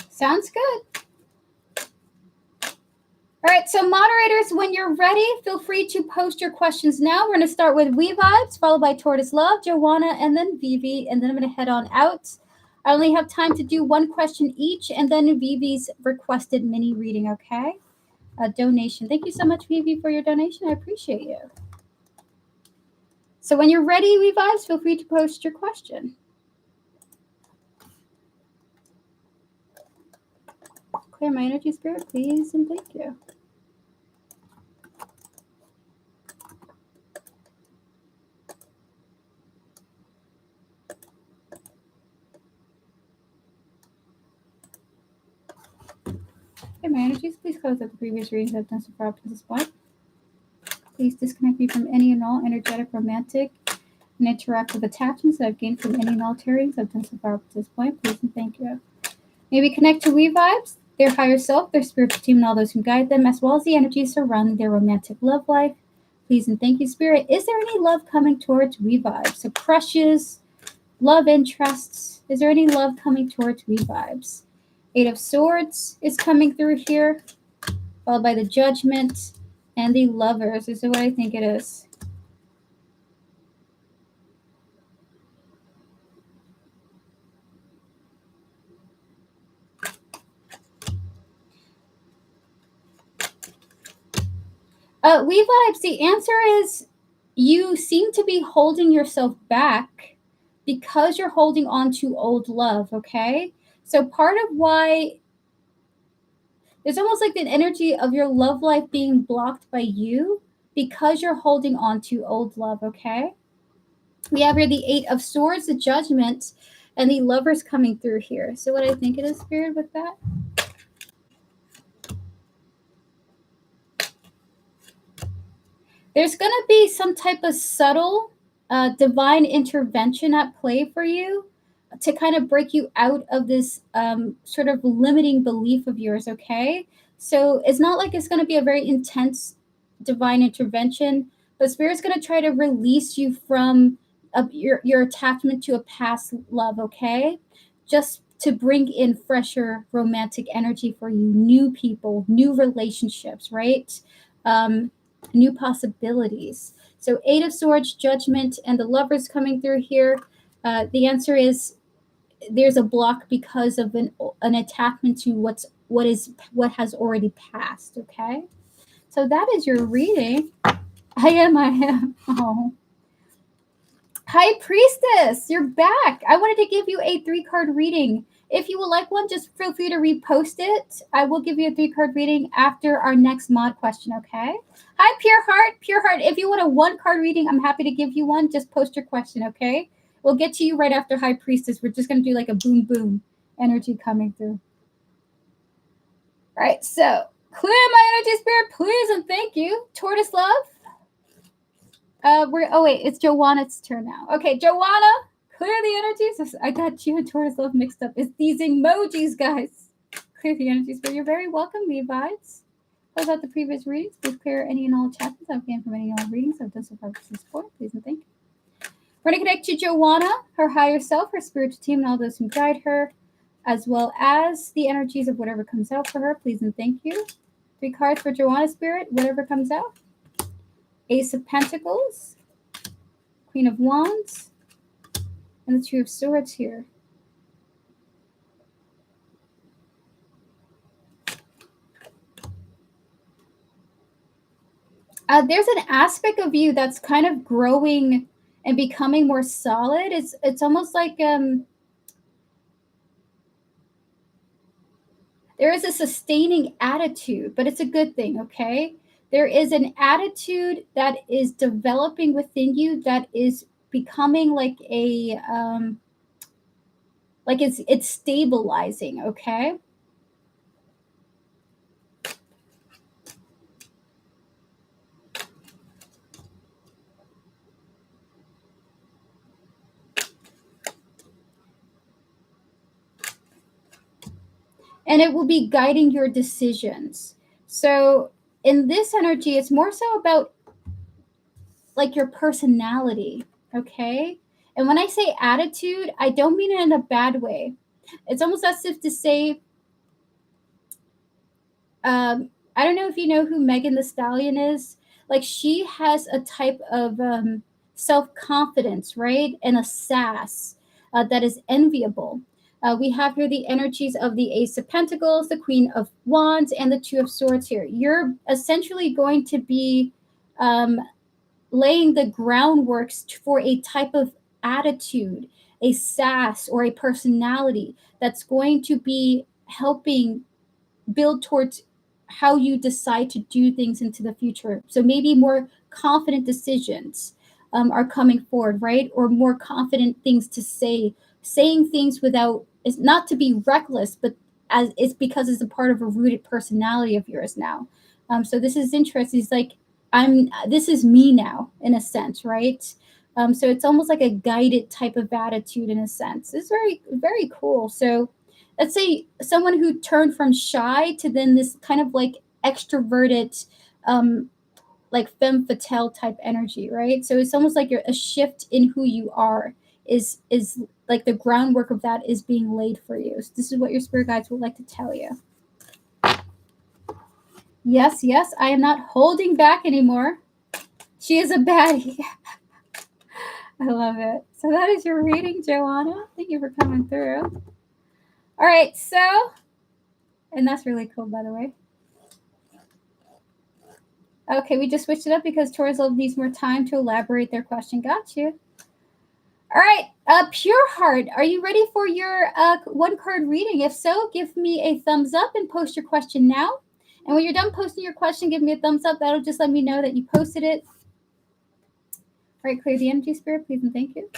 [SPEAKER 1] Sounds good. All right, so moderators, when you're ready, feel free to post your questions now. We're going to start with We Vibes, followed by Tortoise Love, Joanna, and then Vivi, and then I'm going to head on out. I only have time to do one question each, and then Vivi's requested mini reading, okay? A donation. Thank you so much, Vivi, for your donation. I appreciate you. So when you're ready, We Vibes, feel free to post your question. Clear my energy, spirit, please, and thank you. Okay, my energies, please close up the previous readings I've done so far up to this point. Please disconnect me from any and all energetic, romantic, and interactive attachments that I've gained from any and all readings I've done so far up to this point. Please and thank you. Maybe connect to We Vibes, their higher self, their spiritual team, and all those who guide them, as well as the energies surrounding their romantic love life. Please and thank you, Spirit. Is there any love coming towards We Vibes? So crushes, love interests. Is there any love coming towards We Vibes? Eight of Swords is coming through here, followed by the Judgment and the Lovers. This is what I think it is. We Vibes, the answer is you seem to be holding yourself back because you're holding on to old love, okay? So part of why there's almost like the energy of your love life being blocked by you because you're holding on to old love, okay? We have here the Eight of Swords, the Judgment, and the Lovers coming through here. So what I think it is, Spirit, with that? There's going to be some type of subtle divine intervention at play for you to kind of break you out of this sort of limiting belief of yours, okay? So it's not like it's going to be a very intense divine intervention, but Spirit's going to try to release you from your attachment to a past love, okay? Just to bring in fresher romantic energy for you, new people, new relationships, right? New possibilities. So Eight of Swords, Judgment, and the Lovers coming through here. The answer is there's a block because of an attachment to what has already passed. Okay, so that is your reading. I am. Oh, High Priestess, you're back. I wanted to give you a 3-card reading. If you would like one, just feel free to repost it. I will give you a 3-card reading after our next mod question, okay? Hi, Pure Heart. Pure Heart, if you want a 1-card reading, I'm happy to give you one. Just post your question, okay? We'll get to you right after High Priestess. We're just going to do like a boom, boom energy coming through. All right, so clear my energy, Spirit, please, and thank you. Tortoise Love. It's Joanna's turn now. Okay, Joanna, clear the energies. I got you and Tortoise Love mixed up. It's these emojis, guys. Clear the energies, but you're very welcome, Levites. Close out the previous readings. Please clear any and all attachments I've gained from any and all readings I've done so far for support. Please and thank you. We're going to connect to Joanna, her higher self, her spiritual team, and all those who guide her. as well as the energies of whatever comes out for her, please and thank you. 3 cards for Joanna Spirit, whatever comes out. Ace of Pentacles, Queen of Wands, and the Two of Swords here. There's an aspect of you that's kind of growing and becoming more solid. It's almost like there is a sustaining attitude, but it's a good thing, okay? There is an attitude that is developing within you that is becoming like a like it's stabilizing, okay? And it will be guiding your decisions. So in this energy, it's more so about like your personality, okay? And when I say attitude, I don't mean it in a bad way. It's almost as if to say, I don't know if you know who Megan the Stallion is. Like she has a type of self-confidence, right? And a sass that is enviable. We have here the energies of the Ace of Pentacles, the Queen of Wands, and the Two of Swords here. You're essentially going to be laying the groundwork for a type of attitude, a sass, or a personality that's going to be helping build towards how you decide to do things into the future. So maybe more confident decisions are coming forward, right? Or more confident things to say, saying things without, it's not to be reckless, but as it's because it's a part of a rooted personality of yours now. So this is interesting. It's like this is me now in a sense, right? So it's almost like a guided type of attitude in a sense. It's very, very cool. So let's say someone who turned from shy to then this kind of like extroverted, like femme fatale type energy, right? So it's almost like you're a shift in who you are is like the groundwork of that is being laid for you. So this is what your spirit guides would like to tell you. Yes, yes, I am not holding back anymore. She is a baddie. I love it. So that is your reading, Joanna. Thank you for coming through. All right, so, and that's really cool, by the way. Okay, we just switched it up because Taurus needs more time to elaborate their question. Got you. All right, Pure Heart, are you ready for your one card reading? If so, give me a thumbs up and post your question now. And when you're done posting your question, give me a thumbs up. That'll just let me know that you posted it. All right, clear the energy, Spirit, please and thank you.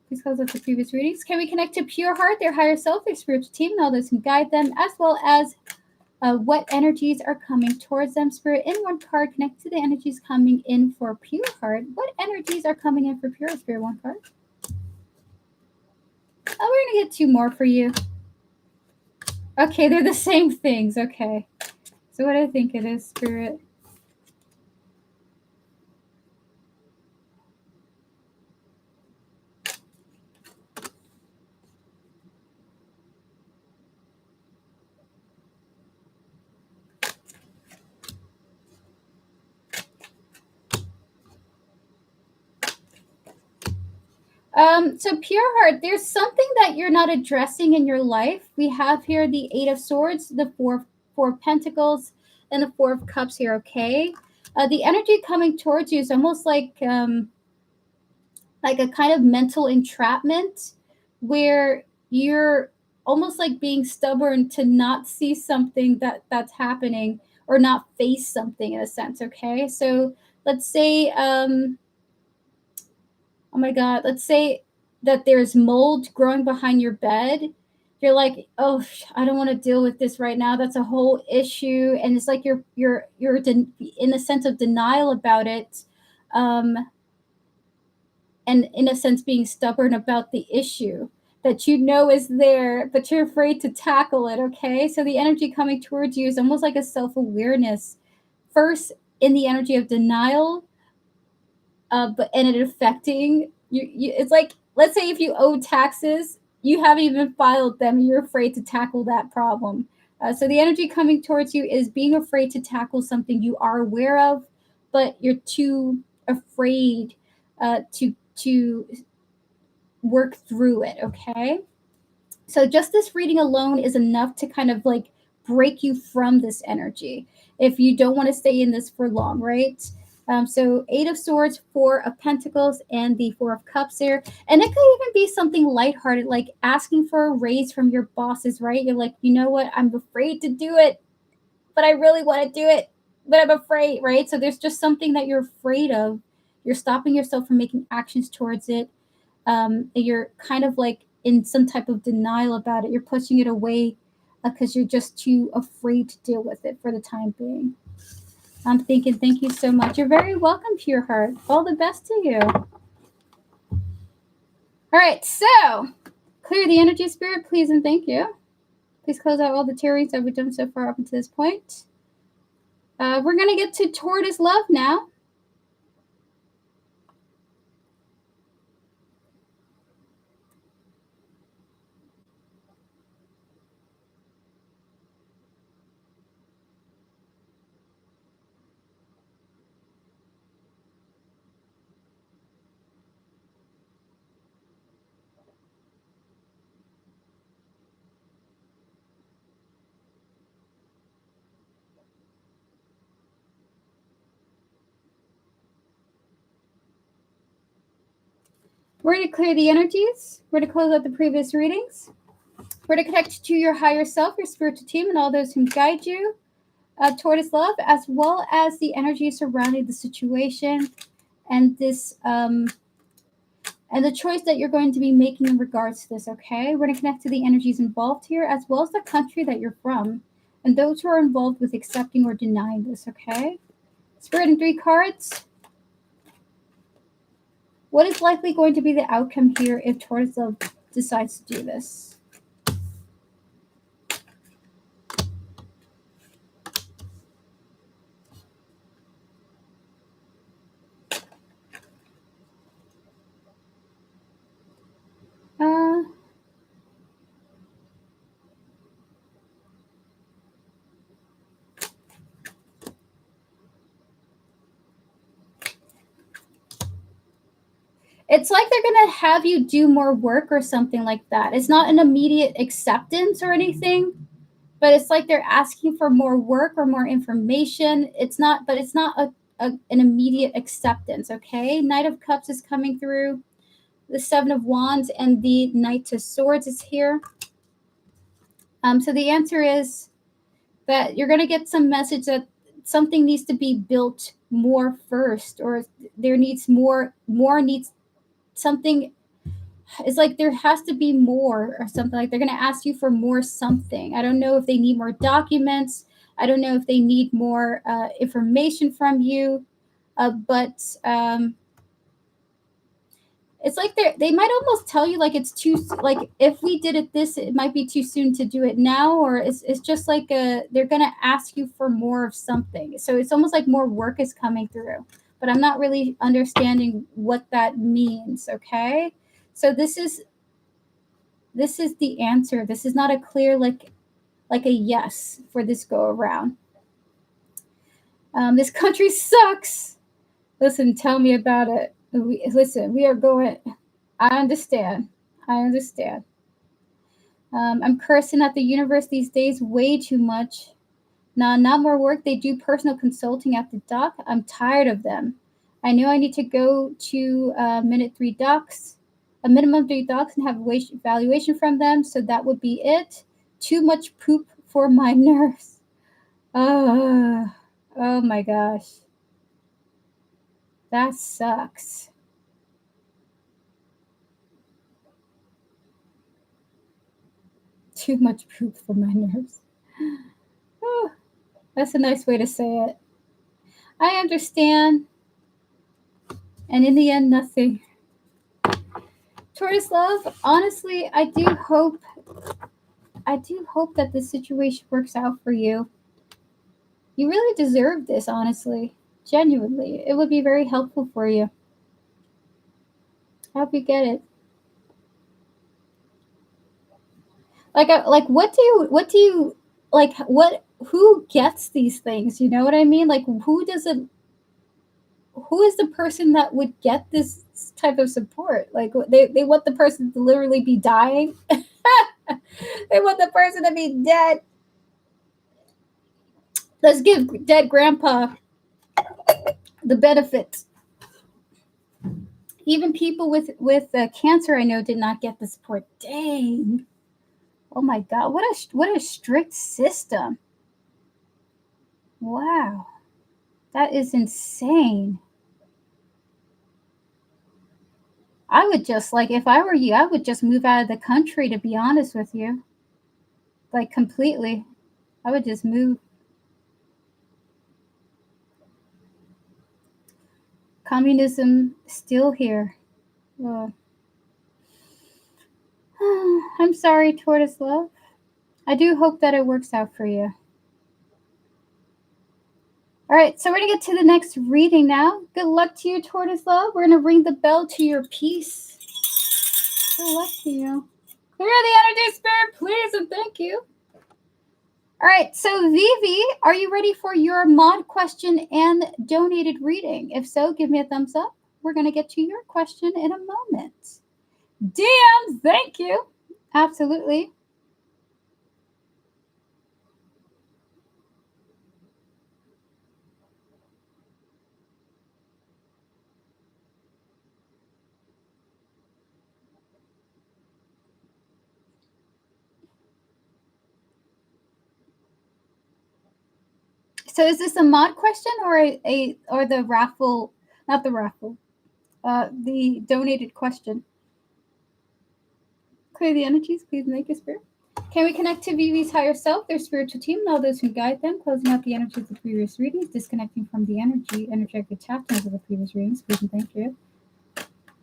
[SPEAKER 1] Please close up the previous readings. Can we connect to Pure Heart, their higher self, their spiritual team, and all those who guide them, as well as what energies are coming towards them? Spirit, in one card, connect to the energies coming in for Pure Heart. What energies are coming in for Pure Spirit? One card. Oh, we're going to get 2 more for you. Okay, they're the same things. Okay. So what do I think it is, Spirit? So Pure Heart, there's something that you're not addressing in your life. We have here the 8 of Swords, the four of Pentacles, and the 4 of Cups here, okay? The energy coming towards you is almost like a kind of mental entrapment where you're almost like being stubborn to not see something that's happening or not face something in a sense, okay? So let's say oh my God, let's say that there's mold growing behind your bed. You're like, oh, I don't want to deal with this right now. That's a whole issue, and it's like you're in a sense of denial about it, and in a sense being stubborn about the issue that you know is there, but you're afraid to tackle it. Okay, so the energy coming towards you is almost like a self-awareness, first in the energy of denial, but and it affecting you. It's like, let's say if you owe taxes you haven't even filed them. You're afraid to tackle that problem. So the energy coming towards you is being afraid to tackle something you are aware of, but you're too afraid to work through it. Okay. So just this reading alone is enough to kind of like break you from this energy if you don't want to stay in this for long, right? So Eight of Swords, Four of Pentacles, and the Four of Cups here. And it could even be something lighthearted, like asking for a raise from your bosses, right? You're like, you know what? I'm afraid to do it, but I really want to do it, but I'm afraid, right? So there's just something that you're afraid of. You're stopping yourself from making actions towards it. You're kind of like in some type of denial about it. You're pushing it away because you're just too afraid to deal with it for the time being. I'm thinking, thank you so much. You're very welcome, Pure Heart. All the best to you. All right, so clear the energy, Spirit, please, and thank you. Please close out all the tarot that we've done so far up until this point. We're going to get to Tortoise Love now. We're going to clear the energies. We're going to close out the previous readings. We're going to connect to your higher self, your spiritual team, and all those who guide you. Tortoise Love, as well as the energy surrounding the situation and this and the choice that you're going to be making in regards to this. Okay, we're going to connect to the energies involved here, as well as the country that you're from, and those who are involved with accepting or denying this. Okay, Spirit and 3 cards. What is likely going to be the outcome here if Tortoise Love decides to do this? It's like they're going to have you do more work or something like that. It's not an immediate acceptance or anything, but it's like they're asking for more work or more information. It's not an immediate acceptance. Okay. Knight of Cups is coming through. The Seven of Wands and the Knight of Swords is here. So the answer is that you're going to get some message that something needs to be built more first, or there needs more needs something. It's like there has to be more or something. Like they're going to ask you for more something. I don't know if they need more documents. I don't know if they need more information from you. But it's like they might almost tell you like it's too, like if we did it this, it might be too soon to do it now. Or it's just like they're going to ask you for more of something. So it's almost like more work is coming through. But I'm not really understanding what that means. Okay. So this is the answer. This is not a clear like a yes for this go around. This country sucks. Listen, tell me about it. We are going. I understand. I'm cursing at the universe these days way too much. Nah, not more work. They do personal consulting at the dock. I'm tired of them. I know I need to go to minute 3 docs, a minimum 3 docs, and have evaluation from them. So that would be it. Too much poop for my nerves. Oh my gosh. That sucks. Too much poop for my nerves. Oh, that's a nice way to say it. I understand. And in the end, nothing. Tortoise Love, honestly, I do hope that this situation works out for you. You really deserve this, honestly. Genuinely. It would be very helpful for you. I hope you get it. Like what do you like? Who gets these things? You know what I mean? Like who doesn't? Who is the person that would get this type of support? Like they want the person to literally be dying. They want the person to be dead. Let's give dead grandpa the benefits. Even people with cancer, I know, did not get the support. Dang! Oh my God! What a strict system. Wow, that is insane. I would just like, if I were you, I would just move out of the country. To be honest with you, like completely, I would just move. Communism still here. Well, I'm sorry, Tortoise Love. I do hope that it works out for you. All right, so we're going to get to the next reading now. Good luck to you, Tortoise Love. We're going to ring the bell to your peace. Good luck to you. Clear the energy, Spirit, please, and thank you. All right, so Vivi, are you ready for your mod question and donated reading? If so, give me a thumbs up. We're going to get to your question in a moment. DM, thank you. Absolutely. So is this a mod question or or the raffle? Not the raffle. The donated question. Clear the energies, please, make your spirit. Can we connect to Vivi's higher self, their spiritual team, and all those who guide them, closing out the energies of the previous readings, disconnecting from the energetic attachments of the previous readings, please and thank you.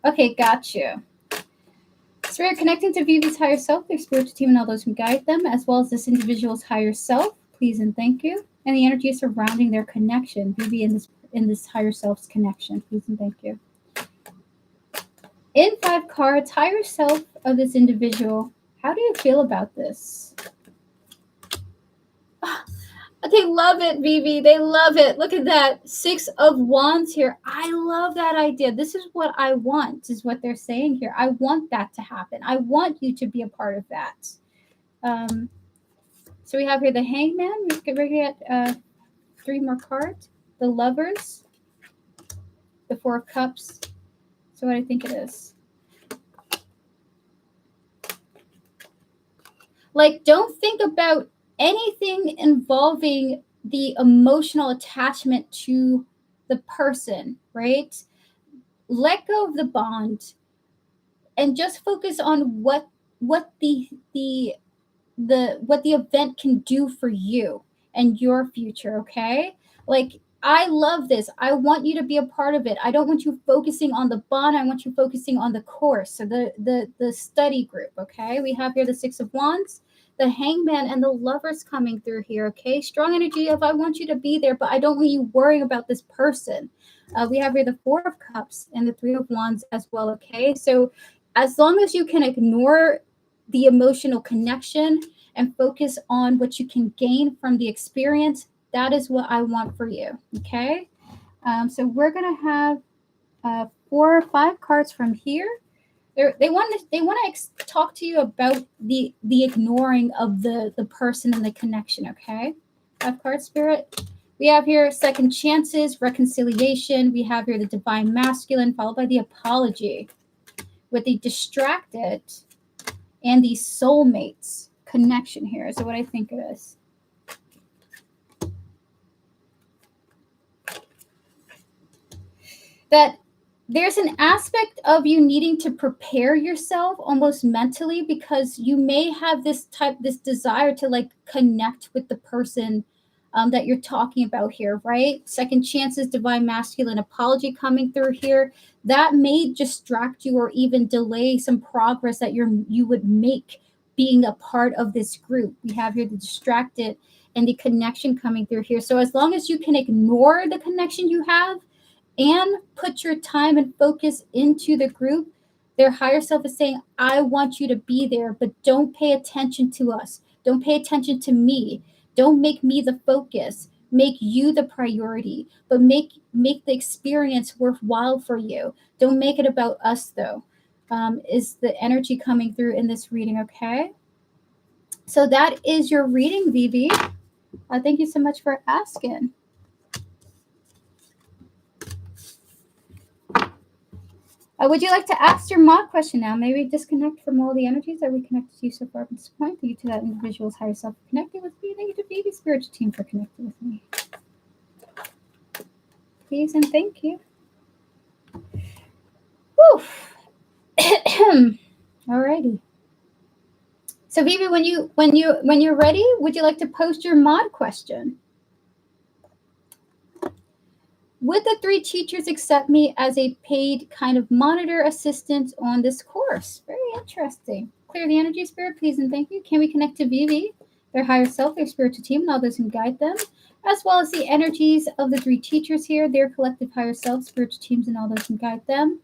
[SPEAKER 1] Okay, got you. Spirit connecting to Vivi's higher self, their spiritual team, and all those who guide them, as well as this individual's higher self, please and thank you. And the energy surrounding their connection, Vivi in this higher self's connection, please and thank you. In 5 cards, higher self of this individual, how do you feel about this? They love it, Vivi. They love it. Look at that. 6 of Wands here. I love that idea. This is what I want, is what they're saying here. I want that to happen. I want you to be a part of that. So we have here the Hangman. We're going to get 3 more cards. The Lovers. The 4 of Cups. So what I think it is. Like, don't think about anything involving the emotional attachment to the person, right? Let go of the bond and just focus on what the event can do for you and your future, okay? Like, I love this. I want you to be a part of it. I don't want you focusing on the bond. I want you focusing on the course, so the study group, okay? We have here the 6 of Wands, the Hangman, and the Lovers coming through here, okay? Strong energy of I want you to be there, but I don't want you worrying about this person. We have here the 4 of Cups and the 3 of Wands as well, okay? So as long as you can ignore the emotional connection and focus on what you can gain from the experience, that is what I want for you, okay? So we're going to have 4 or 5 cards from here. They want to talk to you about the ignoring of the person and the connection, okay? 5 cards, Spirit. We have here second chances, reconciliation. We have here the divine masculine, followed by the apology, with the distracted and the soulmates connection here. So what I think it is. That there's an aspect of you needing to prepare yourself almost mentally, because you may have this desire to like connect with the person that you're talking about here, right? Second chances, divine masculine, apology coming through here. That may distract you or even delay some progress that you would make being a part of this group. We have here the distracted and the connection coming through here. So as long as you can ignore the connection you have and put your time and focus into the group, Their higher self is saying, I want you to be there, but don't pay attention to us. Don't pay attention to me. Don't make me the focus. Make you the priority, but make the experience worthwhile for you. Don't make it about us, though, is the energy coming through in this reading, okay? So that is your reading, Vivi. Thank you so much for asking. Would you like to ask your mod question now? Maybe disconnect from all the energies that we connected to you so far at this point. Thank you to that individual's higher self for connecting with me. Thank you to Vivi's spiritual team for connecting with me. Please and thank you. Woo. Alrighty. So Vivi, when you're ready, would you like to post your mod question? Would the 3 teachers accept me as a paid kind of monitor assistant on this course? Very interesting. Clear the energy, spirit, please and thank you. Can we connect to Vivi, their higher self, their spiritual team, and all those who guide them, as well as the energies of the 3 teachers here, their collective higher self, spiritual teams, and all those who guide them?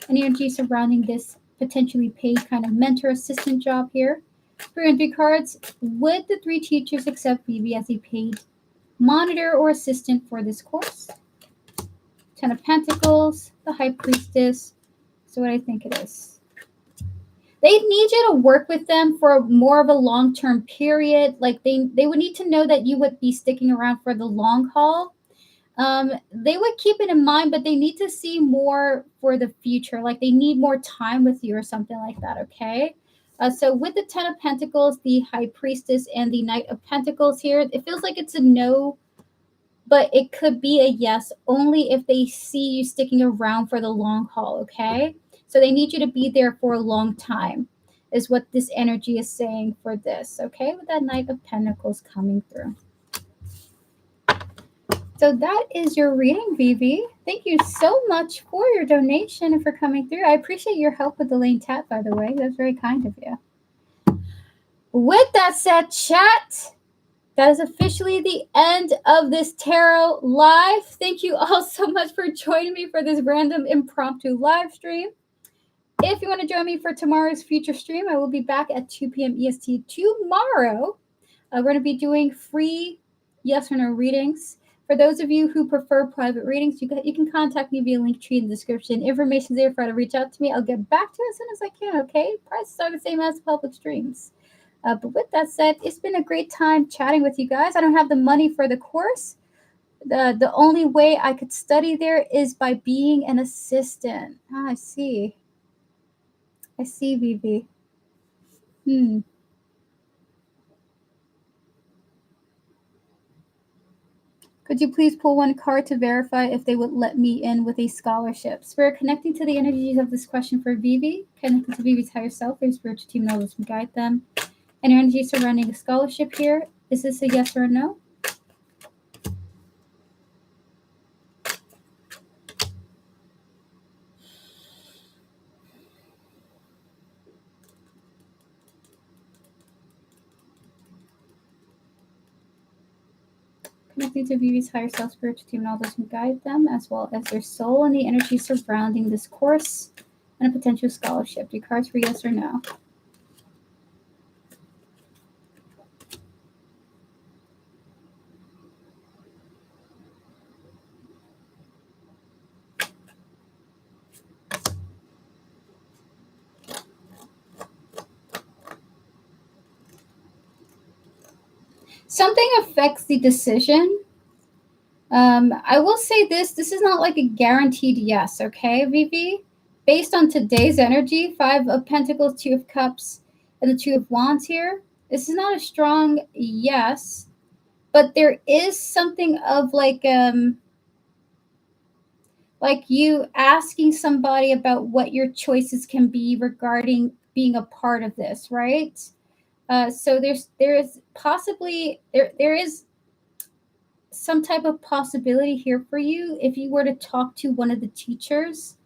[SPEAKER 1] Any energy surrounding this potentially paid kind of mentor assistant job here? 3 and 3 cards. Would the 3 teachers accept Vivi as a paid monitor or assistant for this course? 10 of Pentacles, the High Priestess. So what I think it is. They need you to work with them for more of a long-term period. Like they would need to know that you would be sticking around for the long haul. They would keep it in mind, but they need to see more for the future. Like they need more time with you or something like that, okay? So with the 10 of Pentacles, the High Priestess, and the Knight of Pentacles here, it feels like it's a no, but it could be a yes only if they see you sticking around for the long haul, okay? So they need you to be there for a long time is what this energy is saying for this, okay? With that Knight of Pentacles coming through. So that is your reading, Vivi. Thank you so much for your donation and for coming through. I appreciate your help with the lane tap, by the way. That's very kind of you. With that said, chat, that is officially the end of this tarot live. Thank you all so much for joining me for this random impromptu live stream. If you want to join me for tomorrow's future stream, I will be back at 2 p.m. EST tomorrow. We're going to be doing free yes or no readings. For those of you who prefer private readings, you can contact me via Linktree in the description. Information's there for you to reach out to me. I'll get back to you as soon as I can, okay? Prices are the same as public streams. But with that said, it's been a great time chatting with you guys. I don't have the money for the course. The only way I could study there is by being an assistant. I see. I see, Vivi. Could you please pull one card to verify if they would let me in with a scholarship? Spirit, connecting to the energies of this question for Vivi, connecting to Vivi's higher self, their spiritual team knows and guide them. And energy surrounding a scholarship here. Is this a yes or a no? Connecting to Vivi's higher self, spiritual team, and all those who guide them, as well as their soul and the energy surrounding this course and a potential scholarship. Do cards for yes or no? Something affects the decision. I will say this is not like a guaranteed yes, okay, Vivi? Based on today's energy, 5 of Pentacles, 2 of Cups, and the 2 of Wands here, this is not a strong yes, but there is something of like you asking somebody about what your choices can be regarding being a part of this, right? So there is possibly there is some type of possibility here for you if you were to talk to one of the teachers,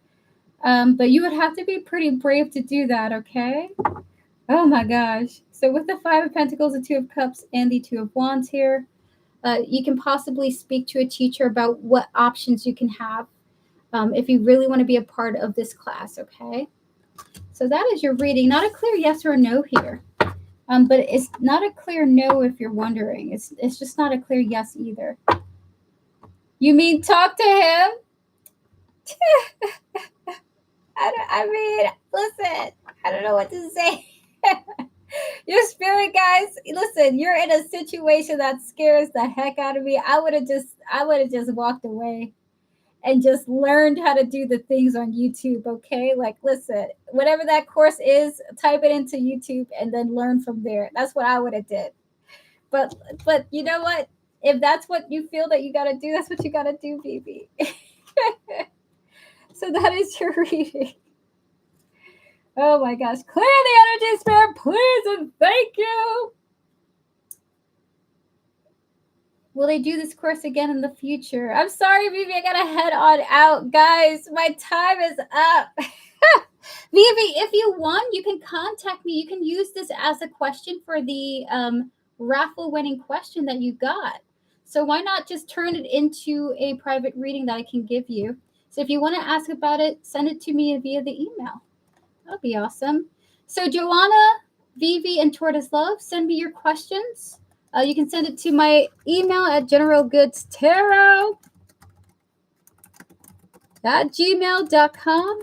[SPEAKER 1] but you would have to be pretty brave to do that, okay? Oh my gosh. So with the 5 of Pentacles, the 2 of Cups, and the 2 of Wands here, you can possibly speak to a teacher about what options you can have if you really want to be a part of this class, okay? So that is your reading. Not a clear yes or no here. But it's not a clear no if you're wondering. It's just not a clear yes either. You mean talk to him? I mean, listen, I don't know what to say. Your spirit guys, listen, you're in a situation that scares the heck out of me. I would have just walked away and just learned how to do the things on YouTube, okay? Like, listen, whatever that course is, type it into YouTube and then learn from there. That's what I would have did. But you know what? If that's what you feel that you got to do, that's what you got to do, baby. So that is your reading. Oh my gosh. Clear the energy, spirit, please, and thank you. Will they do this course again in the future? I'm sorry, Vivi, I gotta head on out. Guys, my time is up. Vivi, if you want, you can contact me. You can use this as a question for the raffle winning question that you got. So why not just turn it into a private reading that I can give you? So if you want to ask about it, send it to me via the email. That'll be awesome. So Joanna, Vivi, and Tortoise Love, send me your questions. You can send it to my email at generalgoodstarot@gmail.com.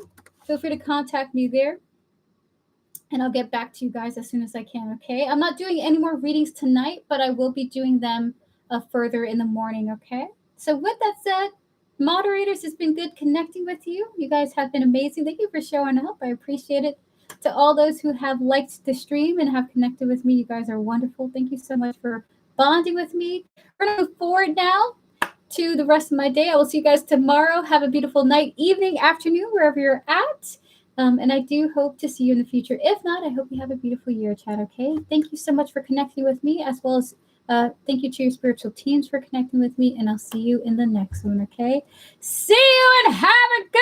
[SPEAKER 1] Feel free to contact me there. And I'll get back to you guys as soon as I can, okay? I'm not doing any more readings tonight, but I will be doing them further in the morning, okay? So with that said, moderators, it's been good connecting with you. You guys have been amazing. Thank you for showing up. I appreciate it. To all those who have liked the stream and have connected with me, you guys are wonderful. Thank you so much for bonding with me. We're going to move forward now to the rest of my day. I will see you guys tomorrow. Have a beautiful night, evening, afternoon, wherever you're at. And I do hope to see you in the future. If not, I hope you have a beautiful year, chat, okay? Thank you so much for connecting with me, as well as thank you to your spiritual teams for connecting with me, and I'll see you in the next one, okay? See you and have a good